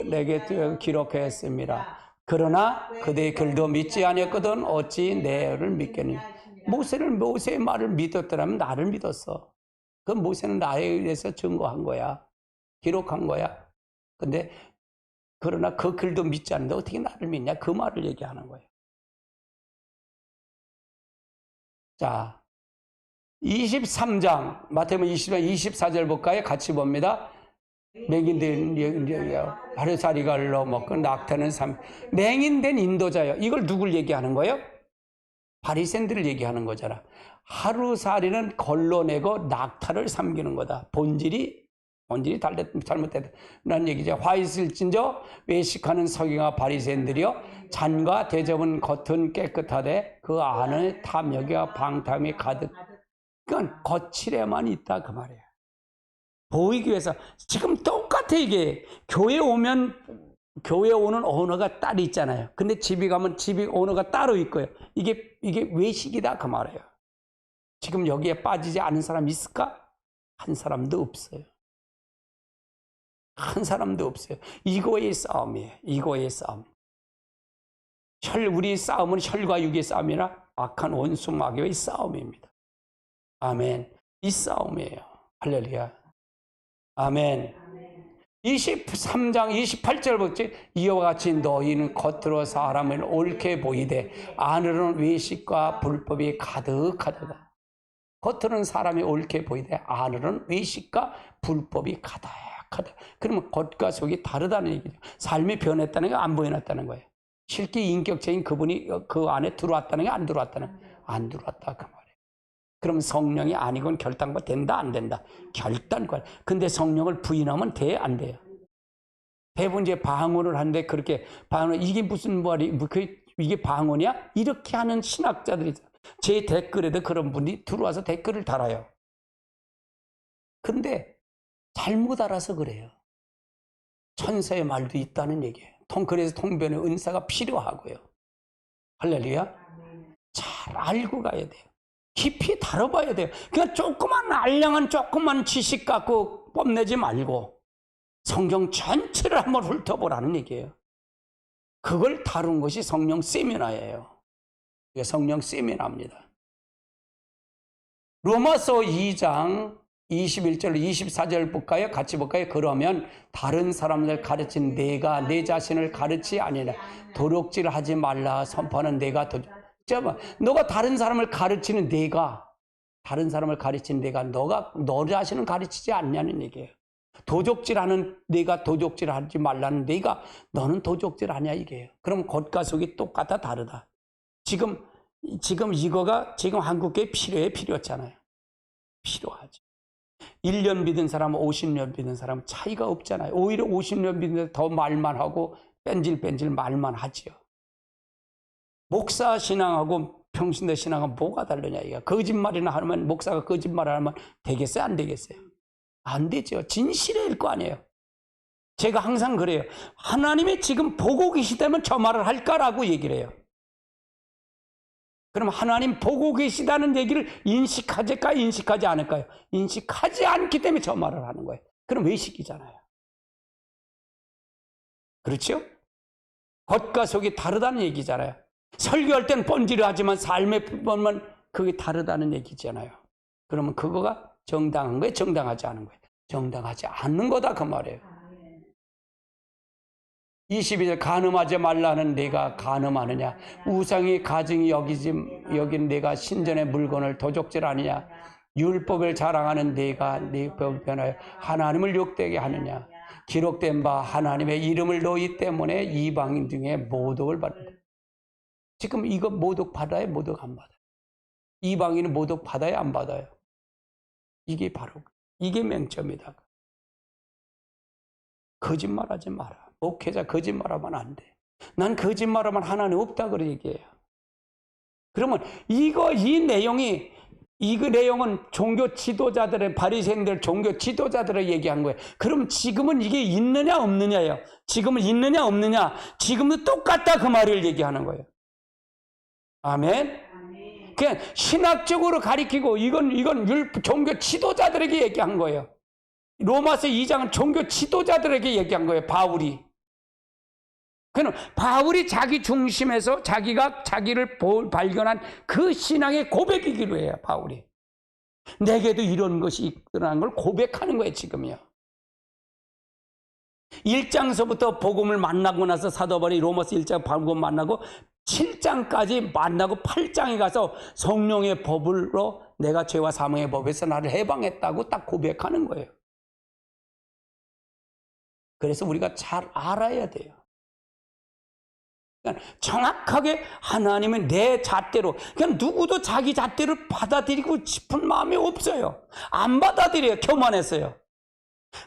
내게 기록했습니다. 그러나 그대의 글도 믿지 아니었거든 어찌 내를 믿겠느냐. 모세의 말을 믿었더라면 나를 믿었어. 그 모세는 나에 의해서 증거한 거야. 기록한 거야. 근데 그러나 그 글도 믿지 않는데 어떻게 나를 믿냐? 그 말을 얘기하는 거예요. 자, 23장 마태복음 20장 24절 볼까요? 같이 봅니다. 맹인된 하루살이가 흘러먹고 낙타는 맹인된 인도자요. 이걸 누굴 얘기하는 거예요? 바리새인들을 얘기하는 거잖아. 하루살이는 걸러내고 낙타를 삼기는 거다. 본질이 잘못됐다는 얘기죠. 화 있을진저 외식하는 서기가 바리새인들이요 잔과 대접은 겉은 깨끗하되 그 안에 탐욕과 방탕이 가득. 그건 거칠에만 있다 그 말이에요. 보이기 위해서 지금 똑같아 이게. 교회 오면 교회 오는 언어가 따로 있잖아요. 근데 집에 가면 집에 언어가 따로 있고요. 이게 외식이다 그 말이에요. 지금 여기에 빠지지 않은 사람 있을까? 한 사람도 없어요. 한 사람도 없어요. 이거의 싸움이에요. 이거의 싸움. 우리 싸움은 혈과 육의 싸움이나 악한 원수 마귀의 싸움입니다. 아멘. 이 싸움이에요. 할렐루야. 아멘. 23장 28절 보지. 이와 같이 너희는 겉으로 사람을 옳게 보이되 안으로는 외식과 불법이 가득하다. 겉으로는 사람이 옳게 보이되 안으로는 외식과 불법이 가득하다. 그러면 겉과 속이 다르다는 얘기죠. 삶이 변했다는 게 안 변했다는 거예요. 실제 인격체인 그분이 그 안에 들어왔다는 게 안 들어왔다 그 말이에요. 그럼 성령이 아니건 결단과 된다 안 된다? 결단과. 근데 성령을 부인하면 돼 안 돼요? 대부분 이제 방언을 하는데 그렇게 방언 이게 무슨 말이 이게 방언이야? 이렇게 하는 신학자들이 제 댓글에도 그런 분이 들어와서 댓글을 달아요. 그런데 잘못 알아서 그래요. 천사의 말도 있다는 얘기예요. 그래서 통변의 은사가 필요하고요. 할렐루야. 잘 알고 가야 돼요. 깊이 다뤄봐야 돼요. 그냥 조그만 알량한 조그만 지식 갖고 뽐내지 말고 성경 전체를 한번 훑어보라는 얘기예요. 그걸 다룬 것이 성령 세미나예요. 이게 성령 세미나입니다. 로마서 2장 21절 24절 볼까요? 같이 볼까요? 그러면 다른 사람들 가르친 내가 내 자신을 가르치 아니라 도둑질 하지 말라 선포하는 내가 너가 다른 사람을 가르치는 다른 사람을 가르치는 너가 너 자신을 가르치지 않냐는 얘기예요. 도적질하는 내가 도적질하지 말라는 너는 도적질 아니야 이게요. 그럼 겉과 속이 똑같아 다르다. 지금 이거가 지금 한국교회 필요했잖아요. 필요하죠. 1년 믿은 사람, 50년 믿은 사람 차이가 없잖아요. 오히려 50년 믿는 더 말만 하고 뺀질뺀질 말만 하지요. 목사 신앙하고 평신도 신앙은 뭐가 다르냐 이거. 거짓말이나 하면 목사가 거짓말을 하면 되겠어요? 안 되겠어요? 안 되죠. 진실일 거 아니에요. 제가 항상 그래요. 하나님이 지금 보고 계시다면 저 말을 할까라고 얘기를 해요. 그럼 하나님 보고 계시다는 얘기를 인식하지 않을까요? 인식하지 않기 때문에 저 말을 하는 거예요. 그럼 외식이잖아요. 그렇죠? 겉과 속이 다르다는 얘기잖아요. 설교할 땐 뻔질을 하지만 삶에 보면 그게 다르다는 얘기잖아요. 그러면 그거가 정당한 거예요? 정당하지 않은 거예요? 정당하지 않는 거다 그 말이에요. 22절 간음하지 말라는 내가 간음하느냐? 우상이 가증이 여긴 내가 신전의 물건을 도적질 아니냐? 율법을 자랑하는 내가 네 법을 변하여 하나님을 욕되게 하느냐? 기록된 바 하나님의 이름을 너희 때문에 이방인 중에 모독을 받는다. 지금 이거 모독 받아요? 모독 안 받아요? 이방인은 모독 받아요? 안 받아요? 이게 맹점이다. 거짓말하지 마라. 목회자 거짓말하면 안 돼. 난 거짓말하면 하나님 없다 그래 얘기해요. 그러면 이 내용은 종교 지도자들의 바리새인들 종교 지도자들을 얘기한 거예요. 그럼 지금은 이게 있느냐 없느냐예요. 지금은 있느냐 없느냐. 지금도 똑같다 그 말을 얘기하는 거예요. 아멘. 그냥 신학적으로 가리키고 이건 종교 지도자들에게 얘기한 거예요. 로마서 2장은 종교 지도자들에게 얘기한 거예요. 바울이. 그럼 바울이 자기 중심에서 자기를 발견한 그 신앙의 고백이기로 해요. 바울이. 내게도 이런 것이 있더라는 걸 고백하는 거예요. 지금이요. 1장서부터 복음을 만나고 나서 사도 바울이 로마서 1장 복음 만나고 7장까지 만나고 8장에 가서 성령의 법으로 내가 죄와 사망의 법에서 나를 해방했다고 딱 고백하는 거예요. 그래서 우리가 잘 알아야 돼요. 그러니까 정확하게 하나님은 내 잣대로, 그냥 누구도 자기 잣대로 받아들이고 싶은 마음이 없어요. 안 받아들여요. 교만해서요.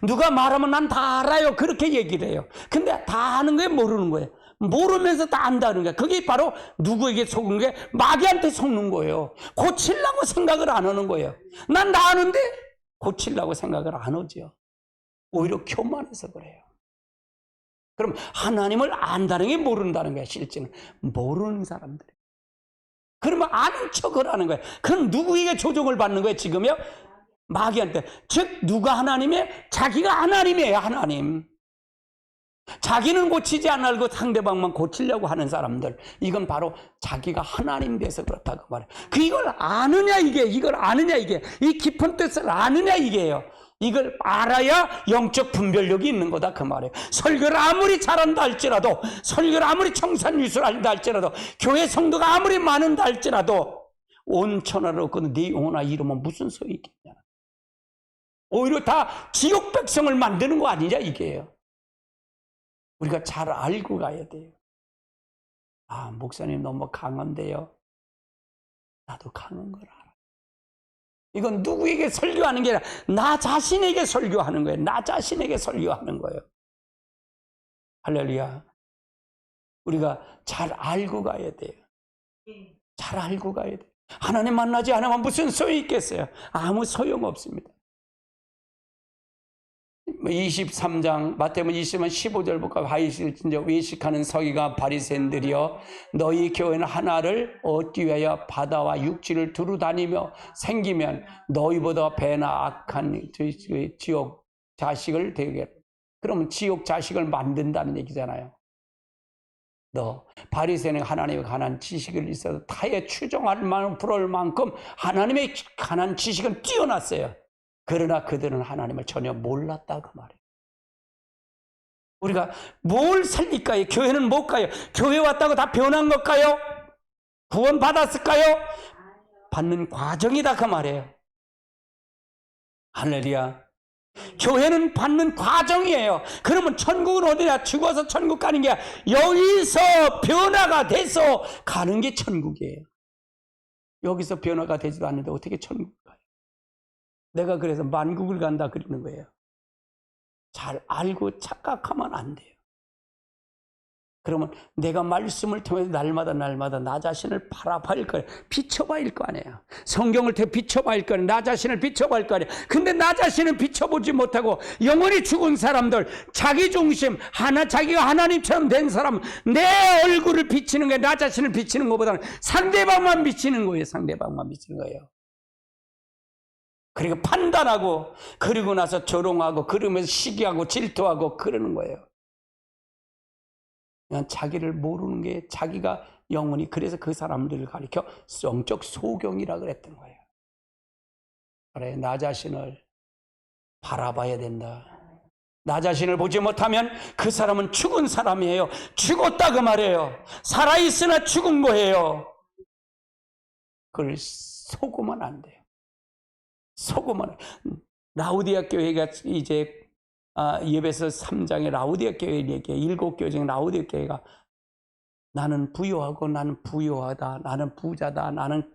누가 말하면 난 다 알아요. 그렇게 얘기를 해요. 근데 다 아는 거예요? 모르는 거예요? 모르면서 다 안다는 거예요. 그게 바로 누구에게 속은 게 마귀한테 속는 거예요. 고치려고 생각을 안 하는 거예요. 난 다 아는데 고치려고 생각을 안 하죠. 오히려 교만해서 그래요. 그럼 하나님을 안다는 게 모른다는 거야. 실제는 모르는 사람들. 그러면 아는 척을 하는 거예요. 그럼 누구에게 조종을 받는 거예요? 지금요? 마귀한테. 즉 누가 하나님이에요? 자기가 하나님이에요. 하나님. 자기는 고치지 않고 상대방만 고치려고 하는 사람들. 이건 바로 자기가 하나님 돼서 그렇다고 말해요. 이걸 아느냐 이게. 이 깊은 뜻을 아느냐 이게요. 이걸 알아야 영적 분별력이 있는 거다 그 말이에요. 설교를 아무리 잘한다 할지라도, 설교를 아무리 청산유수한다 할지라도, 교회 성도가 아무리 많은다 할지라도 온 천하를 얻고는 네 영혼아 이러면 무슨 소용이 있겠냐. 오히려 다 지옥 백성을 만드는 거 아니냐 이게요. 우리가 잘 알고 가야 돼요. 아, 목사님 너무 강한데요. 나도 강한 걸 알아. 이건 누구에게 설교하는 게 아니라 나 자신에게 설교하는 거예요. 나 자신에게 설교하는 거예요. 할렐루야. 우리가 잘 알고 가야 돼요. 잘 알고 가야 돼요. 하나님 만나지 않으면 무슨 소용이 있겠어요? 아무 소용 없습니다. 23장 마태복음 20장 15절 볼까? 외식하는 서기관 바리새인들이여, 너희 교회는 하나를 얻기 위하여 바다와 육지를 두루 다니며 생기면 너희보다 배나 악한 지옥 자식을 되게. 그러면 지옥 자식을 만든다는 얘기잖아요. 너 바리새인은 하나님에 관한 지식을 있어도 타에 추종할 만큼 부러울 만큼 하나님에 관한 지식은 뛰어났어요. 그러나 그들은 하나님을 전혀 몰랐다고 말해요. 우리가 뭘 살릴까요? 교회는 못 가요. 교회 왔다고 다 변한 걸까요? 구원 받았을까요? 받는 과정이다 그 말이에요. 할렐루야. 교회는 받는 과정이에요. 그러면 천국은 어디냐? 죽어서 천국 가는 게 아니라 여기서 변화가 돼서 가는 게 천국이에요. 여기서 변화가 되지도 않는데 어떻게 천국 가요? 내가 그래서 만국을 간다 그러는 거예요. 잘 알고 착각하면 안 돼요. 그러면 내가 말씀을 통해서 날마다 나 자신을 바라봐야 거예요. 비춰봐야 할 거 아니에요. 성경을 비춰봐야 할 거 아니에요. 나 자신을 비춰봐야 할 거 아니에요. 근데 나 자신을 비춰보지 못하고 영원히 죽은 사람들, 자기 중심, 자기가 하나님처럼 된 사람, 내 얼굴을 비치는 게 나 자신을 비치는 것보다는 상대방만 비치는 거예요. 상대방만 비치는 거예요. 그리고 판단하고, 그리고 나서 조롱하고, 그러면서 시기하고 질투하고 그러는 거예요. 그냥 자기를 모르는 게 자기가 영원히, 그래서 그 사람들을 가리켜 성적 소경이라 그랬던 거예요. 그래, 나 자신을 바라봐야 된다. 나 자신을 보지 못하면 그 사람은 죽은 사람이에요. 죽었다 그 말이에요. 살아있으나 죽은 거예요. 그걸 속으면 안 돼요. 속으면. 라우디아 교회가 이제 예배서 3장에 라우디아 교회 얘기해. 7교회 중에 라우디아 교회가 나는 부유하고 나는 부유하다, 나는 부자다, 나는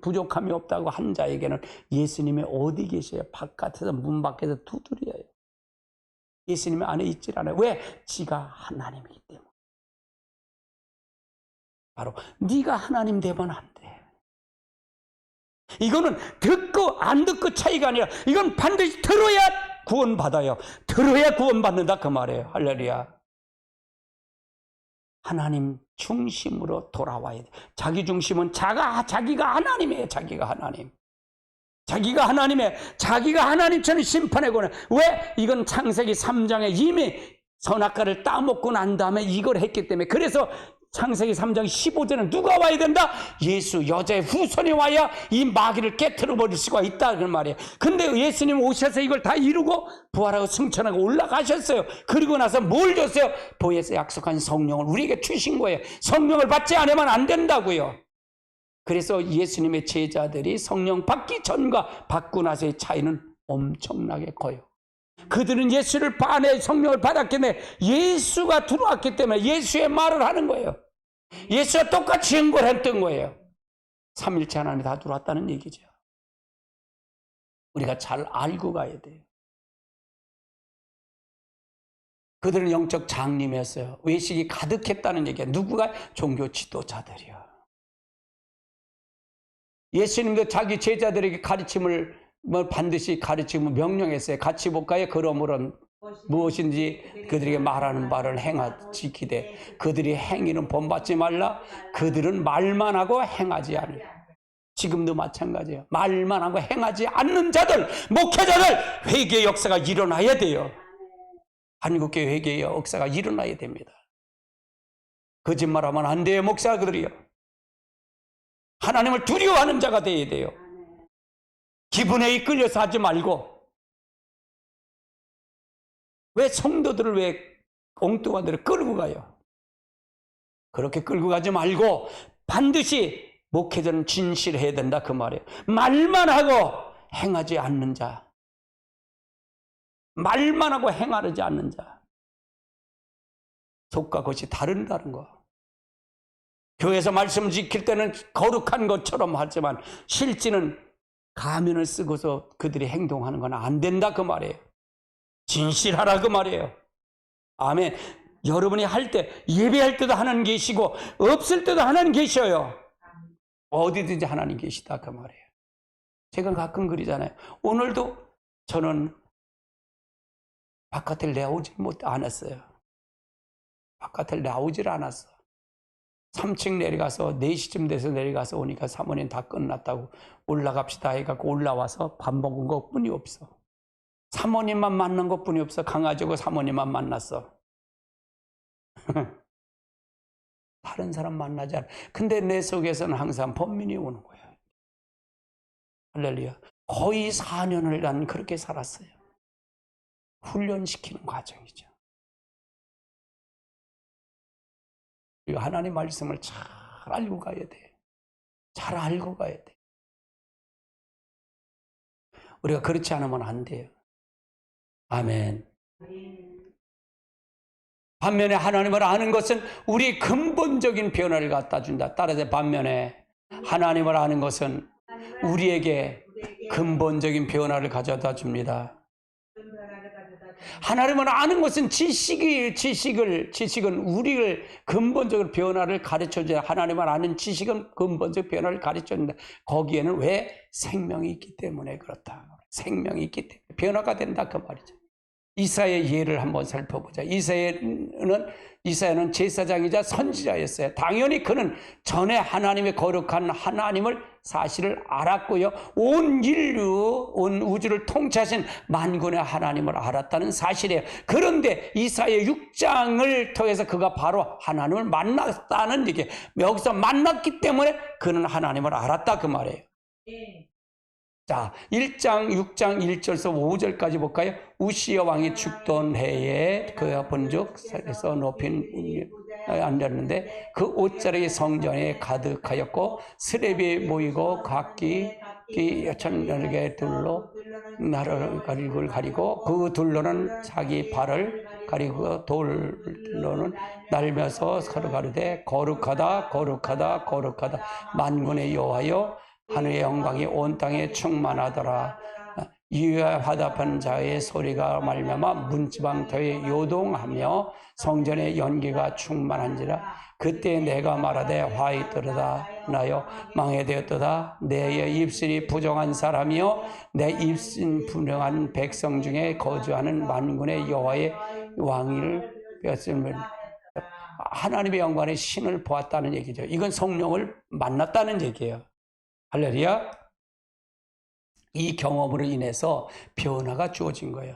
부족함이 없다고 한 자에게는 예수님이 어디 계셔요? 바깥에서, 문 밖에서 두드려요. 예수님이 안에 있질 않아요. 왜? 지가 하나님이기 때문에. 바로 네가 하나님 되면 안 돼. 이거는 듣고 안 듣고 차이가 아니라 이건 반드시 들어야 구원받아요. 들어야 구원받는다 그 말이에요. 할렐루야. 하나님 중심으로 돌아와야 돼. 자기 중심은 자기가 하나님이에요. 자기가 하나님. 자기가 하나님의, 자기가 하나님처럼 심판해 고는. 왜? 이건 창세기 3장에 이미 선악과를 따먹고 난 다음에 이걸 했기 때문에. 그래서 창세기 3장 15절은 누가 와야 된다? 예수, 여자의 후손이 와야 이 마귀를 깨트려 버릴 수가 있다 그 말이에요. 근데 예수님 오셔서 이걸 다 이루고 부활하고 승천하고 올라가셨어요. 그리고 나서 뭘 줬어요? 보혜사 약속한 성령을 우리에게 주신 거예요. 성령을 받지 않으면 안 된다고요. 그래서 예수님의 제자들이 성령 받기 전과 받고 나서의 차이는 엄청나게 커요. 그들은 예수를 반해 성령을 받았기 때문에, 예수가 들어왔기 때문에 예수의 말을 하는 거예요. 예수와 똑같이 연결했던 거예요. 삼일체 하나님이 다 들어왔다는 얘기죠. 우리가 잘 알고 가야 돼요. 그들은 영적 장님이었어요. 외식이 가득했다는 얘기야. 누구가? 종교 지도자들이요. 예수님도 자기 제자들에게 가르침을 반드시 가르치고 명령했어요. 같이 볼까요? 그러므로 무엇인지 그들에게 말하는 바를 지키되 그들이 행위는 본받지 말라. 그들은 말만 하고 행하지 않을. 지금도 마찬가지예요. 말만 하고 행하지 않는 자들, 목회자들, 회개의 역사가 일어나야 돼요. 한국교회 회개의 역사가 일어나야 됩니다. 거짓말하면 안 돼요. 목사들이요. 하나님을 두려워하는 자가 되어야 돼요. 기분에 이끌려서 하지 말고. 왜 성도들을 왜 엉뚱한 데로 끌고 가요? 그렇게 끌고 가지 말고 반드시 목회자는 진실해야 된다 그 말이에요. 말만 하고 행하지 않는 자, 말만 하고 행하지 않는 자, 속과 겉이 다른다는 거. 교회에서 말씀 지킬 때는 거룩한 것처럼 하지만 실제는 가면을 쓰고서 그들이 행동하는 건 안 된다 그 말이에요. 진실하라 그 말이에요. 아멘. 여러분이 할 때, 예배할 때도 하나님 계시고 없을 때도 하나님 계셔요. 어디든지 하나님 계시다 그 말이에요. 제가 가끔 그러잖아요. 오늘도 저는 바깥을 나오지 않았어요. 바깥을 나오질 않았어. 3층 내려가서 4시쯤 돼서 내려가서 오니까 사모님 다 끝났다고 올라갑시다 해갖고 올라와서 밥 먹은 것뿐이 없어. 사모님만 만난 것뿐이 없어. 강아지고 사모님만 만났어. 다른 사람 만나지 않아. 근데 내 속에서는 항상 번민이 오는 거야. 할렐루야. 거의 4년을 난 그렇게 살았어요. 훈련시키는 과정이죠. 그리고 하나님 말씀을 잘 알고 가야 돼. 잘 알고 가야 돼. 우리가 그렇지 않으면 안 돼요. 아멘. 반면에 하나님을 아는 것은 우리 근본적인 변화를 갖다 준다. 따라서 반면에 하나님을 아는 것은 우리에게 근본적인 변화를 가져다 줍니다. 하나님을 아는 것은 지식은 우리를 근본적으로 변화를 가르쳐줘야. 하나님을 아는 지식은 근본적 변화를 가르쳐준다. 거기에는 왜? 생명이 있기 때문에 그렇다. 생명이 있기 때문에 변화가 된다 그 말이죠. 이사야의 예를 한번 살펴보자. 이사야는 제사장이자 선지자였어요. 당연히 그는 전에 하나님의 거룩한 하나님을 사실을 알았고요. 온 인류, 온 우주를 통치하신 만군의 하나님을 알았다는 사실이에요. 그런데 이사야 6장을 통해서 그가 바로 하나님을 만났다는 얘기예요. 여기서 만났기 때문에 그는 하나님을 알았다 그 말이에요. 자, 1장, 6장 1절에서 5절까지 볼까요? 우시야 왕이 죽던 해에 그가 본즉 산에서 높인 앉았는데 그 옷자락이 성전에 가득하였고 스랩이 모이고 각기 천여개 둘로 나를 가리고 그 둘로는 자기 발을 가리고 돌로는 날면서 서로 가르되 거룩하다 거룩하다 거룩하다 만군의 여호와여 하늘의 영광이 온 땅에 충만하더라. 이와 화답한 자의 소리가 말미암아 문지방터에 요동하며 성전의 연기가 충만한지라. 그때 내가 말하되 화이떠르다 나여 망해되었도다. 내 입술이 부정한 사람이요 내 입신 불량한 백성 중에 거주하는 만군의 여호와의 왕위를 뺐음을. 하나님의 영광의 신을 보았다는 얘기죠. 이건 성령을 만났다는 얘기예요. 할렐루야. 이 경험으로 인해서 변화가 주어진 거예요.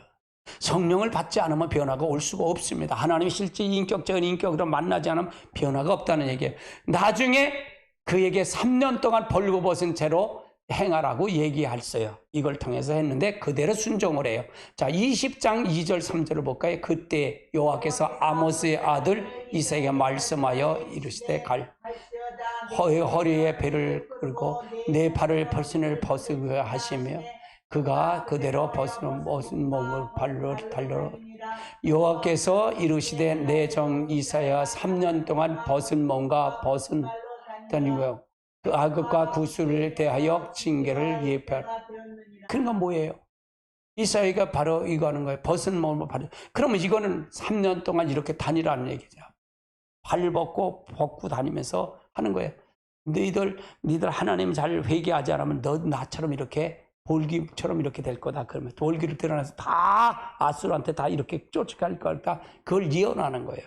성령을 받지 않으면 변화가 올 수가 없습니다. 하나님의 실제 인격적인 인격으로 만나지 않으면 변화가 없다는 얘기예요. 나중에 그에게 3년 동안 벌거벗은 채로 행하라고 얘기했어요. 이걸 통해서 했는데 그대로 순종을 해요. 자, 20장 2절 3절을 볼까요? 그때 여호와께서 아모스의 아들 이사야에게 말씀하여 이르시되 허리에 배를 끌고 내 발을 벗으게 하시며 그가 그대로 벗은 몸을 발로 달려 여호와께서 이르시되 내 정 이사야 3년 동안 벗은 몸과 벗은 다니고요. 그 악업과 구술에 대하여 징계를 예표하라. 그런 건 뭐예요? 이사야가 바로 이거 하는 거예요. 벗은 몸을 바로. 그러면 이거는 3년 동안 이렇게 다니라는 얘기죠. 발 벗고 다니면서 하는 거예요. 너희들 하나님 잘 회개하지 않으면 너 나처럼 이렇게 볼기처럼 이렇게 될 거다. 그러면 볼기를 드러나서 다 아수르한테 다 이렇게 쫓아갈 거다. 그걸 예언하는 거예요.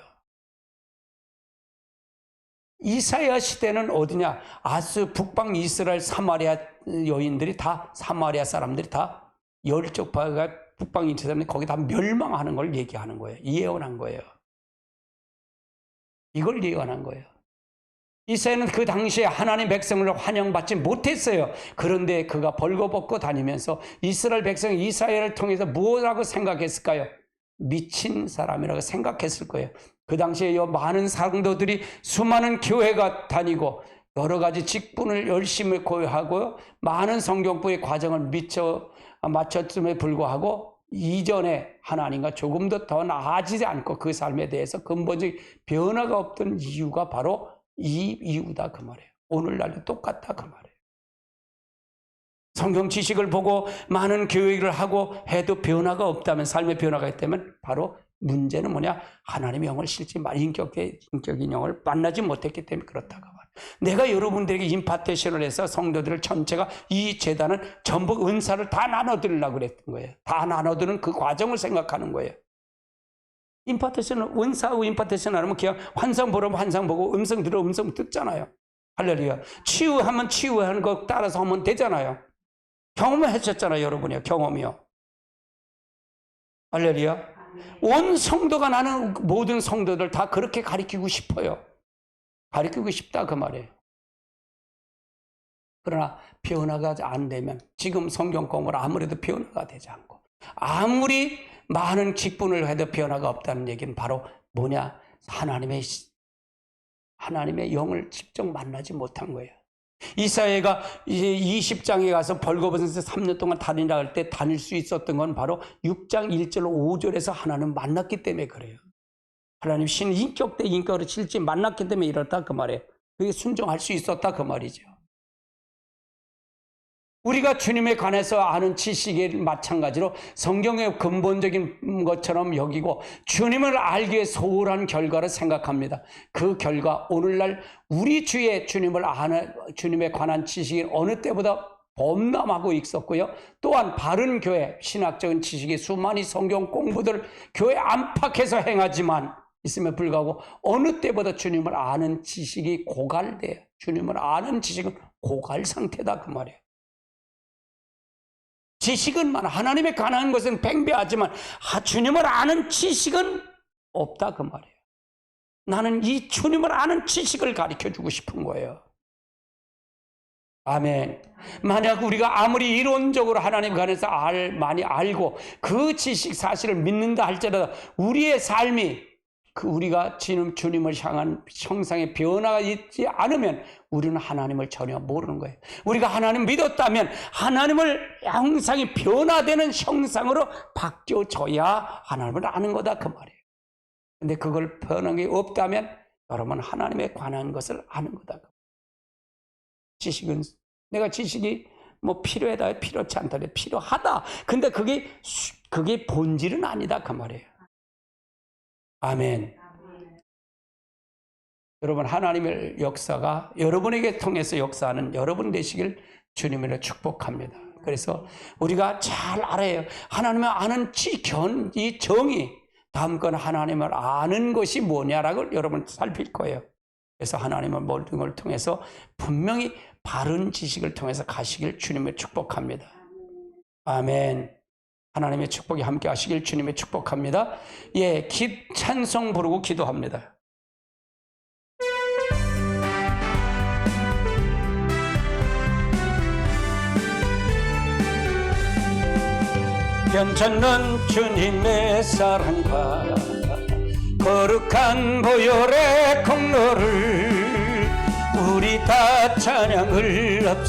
이사야 시대는 어디냐? 북방 이스라엘 사마리아 여인들이 다 사마리아 사람들이 다 열적파가 북방 이스라엘 거기 다 멸망하는 걸 얘기하는 거예요. 예언한 거예요. 이걸 예언한 거예요. 이사야는 그 당시에 하나님 백성을 환영받지 못했어요. 그런데 그가 벌거벗고 다니면서 이스라엘 백성이 이사야를 통해서 무엇이라고 생각했을까요? 미친 사람이라고 생각했을 거예요. 그 당시에 많은 성도들이 수많은 교회가 다니고 여러 가지 직분을 열심히 고하고 많은 성경부의 과정을 마쳤음에 불구하고 이전에 하나님과 조금도 더 나아지지 않고 그 삶에 대해서 근본적인 변화가 없던 이유가 바로 이 이유다 그 말이에요. 오늘날도 똑같다 그 말이에요. 성경 지식을 보고 많은 교육을 하고 해도 변화가 없다면, 삶의 변화가 있다면 바로 문제는 뭐냐? 하나님의 영을 실제 인격인 영을 만나지 못했기 때문에 그렇다고 말이에요. 내가 여러분들에게 임파테이션을 해서 성도들을 전체가 이 제단은 전부 은사를 다 나눠드리려고 그랬던 거예요. 다 나눠드는 그 과정을 생각하는 거예요. 임파테이션은 은사하고 임파테이션 하면 그냥 환상 보러 환상 보고 음성 들어 음성 듣잖아요. 할렐루야. 치유하면 치유하는 거 따라서 하면 되잖아요. 경험하셨잖아요, 여러분이요. 경험이요. 할렐루야. 온 성도가 나는 모든 성도들 다 그렇게 가르치고 싶어요. 가르치고 싶다 그 말이에요. 그러나 변화가 안 되면 지금 성경 공부를 아무래도 변화가 되지 않고 아무리 많은 직분을 해도 변화가 없다는 얘기는 바로 뭐냐? 하나님의 영을 직접 만나지 못한 거예요. 이사야가 이제 20장에 가서 벌거벗어서 3년 동안 다니라 할 때 다닐 수 있었던 건 바로 6장 1절 5절에서 하나님 만났기 때문에 그래요. 하나님 신 인격 대 인격으로 실제 만났기 때문에 이렇다 그 말이에요. 그게 순종할 수 있었다 그 말이죠. 우리가 주님에 관해서 아는 지식이 마찬가지로 성경의 근본적인 것처럼 여기고 주님을 알기 위해 소홀한 결과를 생각합니다. 그 결과 오늘날 우리 주의 주님에 관한 지식이 어느 때보다 범람하고 있었고요. 또한 바른 교회, 신학적인 지식이 수많이 성경 공부들 교회 안팎에서 행하지만 있음에 불구하고 어느 때보다 주님을 아는 지식이 고갈돼요. 주님을 아는 지식은 고갈 상태다 그 말이에요. 지식은 많아. 하나님에 관한 것은 팽배하지만 주님을 아는 지식은 없다 그 말이에요. 나는 이 주님을 아는 지식을 가르쳐주고 싶은 거예요. 아멘. 만약 우리가 아무리 이론적으로 하나님에 관해서 많이 알고 그 지식 사실을 믿는다 할지라도 우리의 삶이 우리가 주님을 향한 형상의 변화가 있지 않으면 우리는 하나님을 전혀 모르는 거예요. 우리가 하나님 믿었다면 하나님을 형상이 변화되는 형상으로 바뀌어져야 하나님을 아는 거다 그 말이에요. 근데 그걸 변한 게 없다면 여러분 하나님에 관한 것을 아는 거다. 지식은 내가 지식이 뭐 필요하다 필요치 않다 필요하다. 근데 그게 본질은 아니다 그 말이에요. 아멘. 여러분 하나님의 역사가 여러분에게 통해서 역사하는 여러분 되시길 주님으로 축복합니다. 그래서 우리가 잘 알아요. 하나님을 아는 이 정의 다음 건 하나님을 아는 것이 뭐냐라고 여러분 살필 거예요. 그래서 하나님의 모든 걸 통해서 분명히 바른 지식을 통해서 가시길 주님을 축복합니다. 아멘. 하나님의 축복이 함께 하시길 주님의 축복합니다. 예, 찬송 부르고 기도합니다. 변천는 주님의 사랑과 거룩한 보혈의 공로를 우리 다 찬양을 합시다.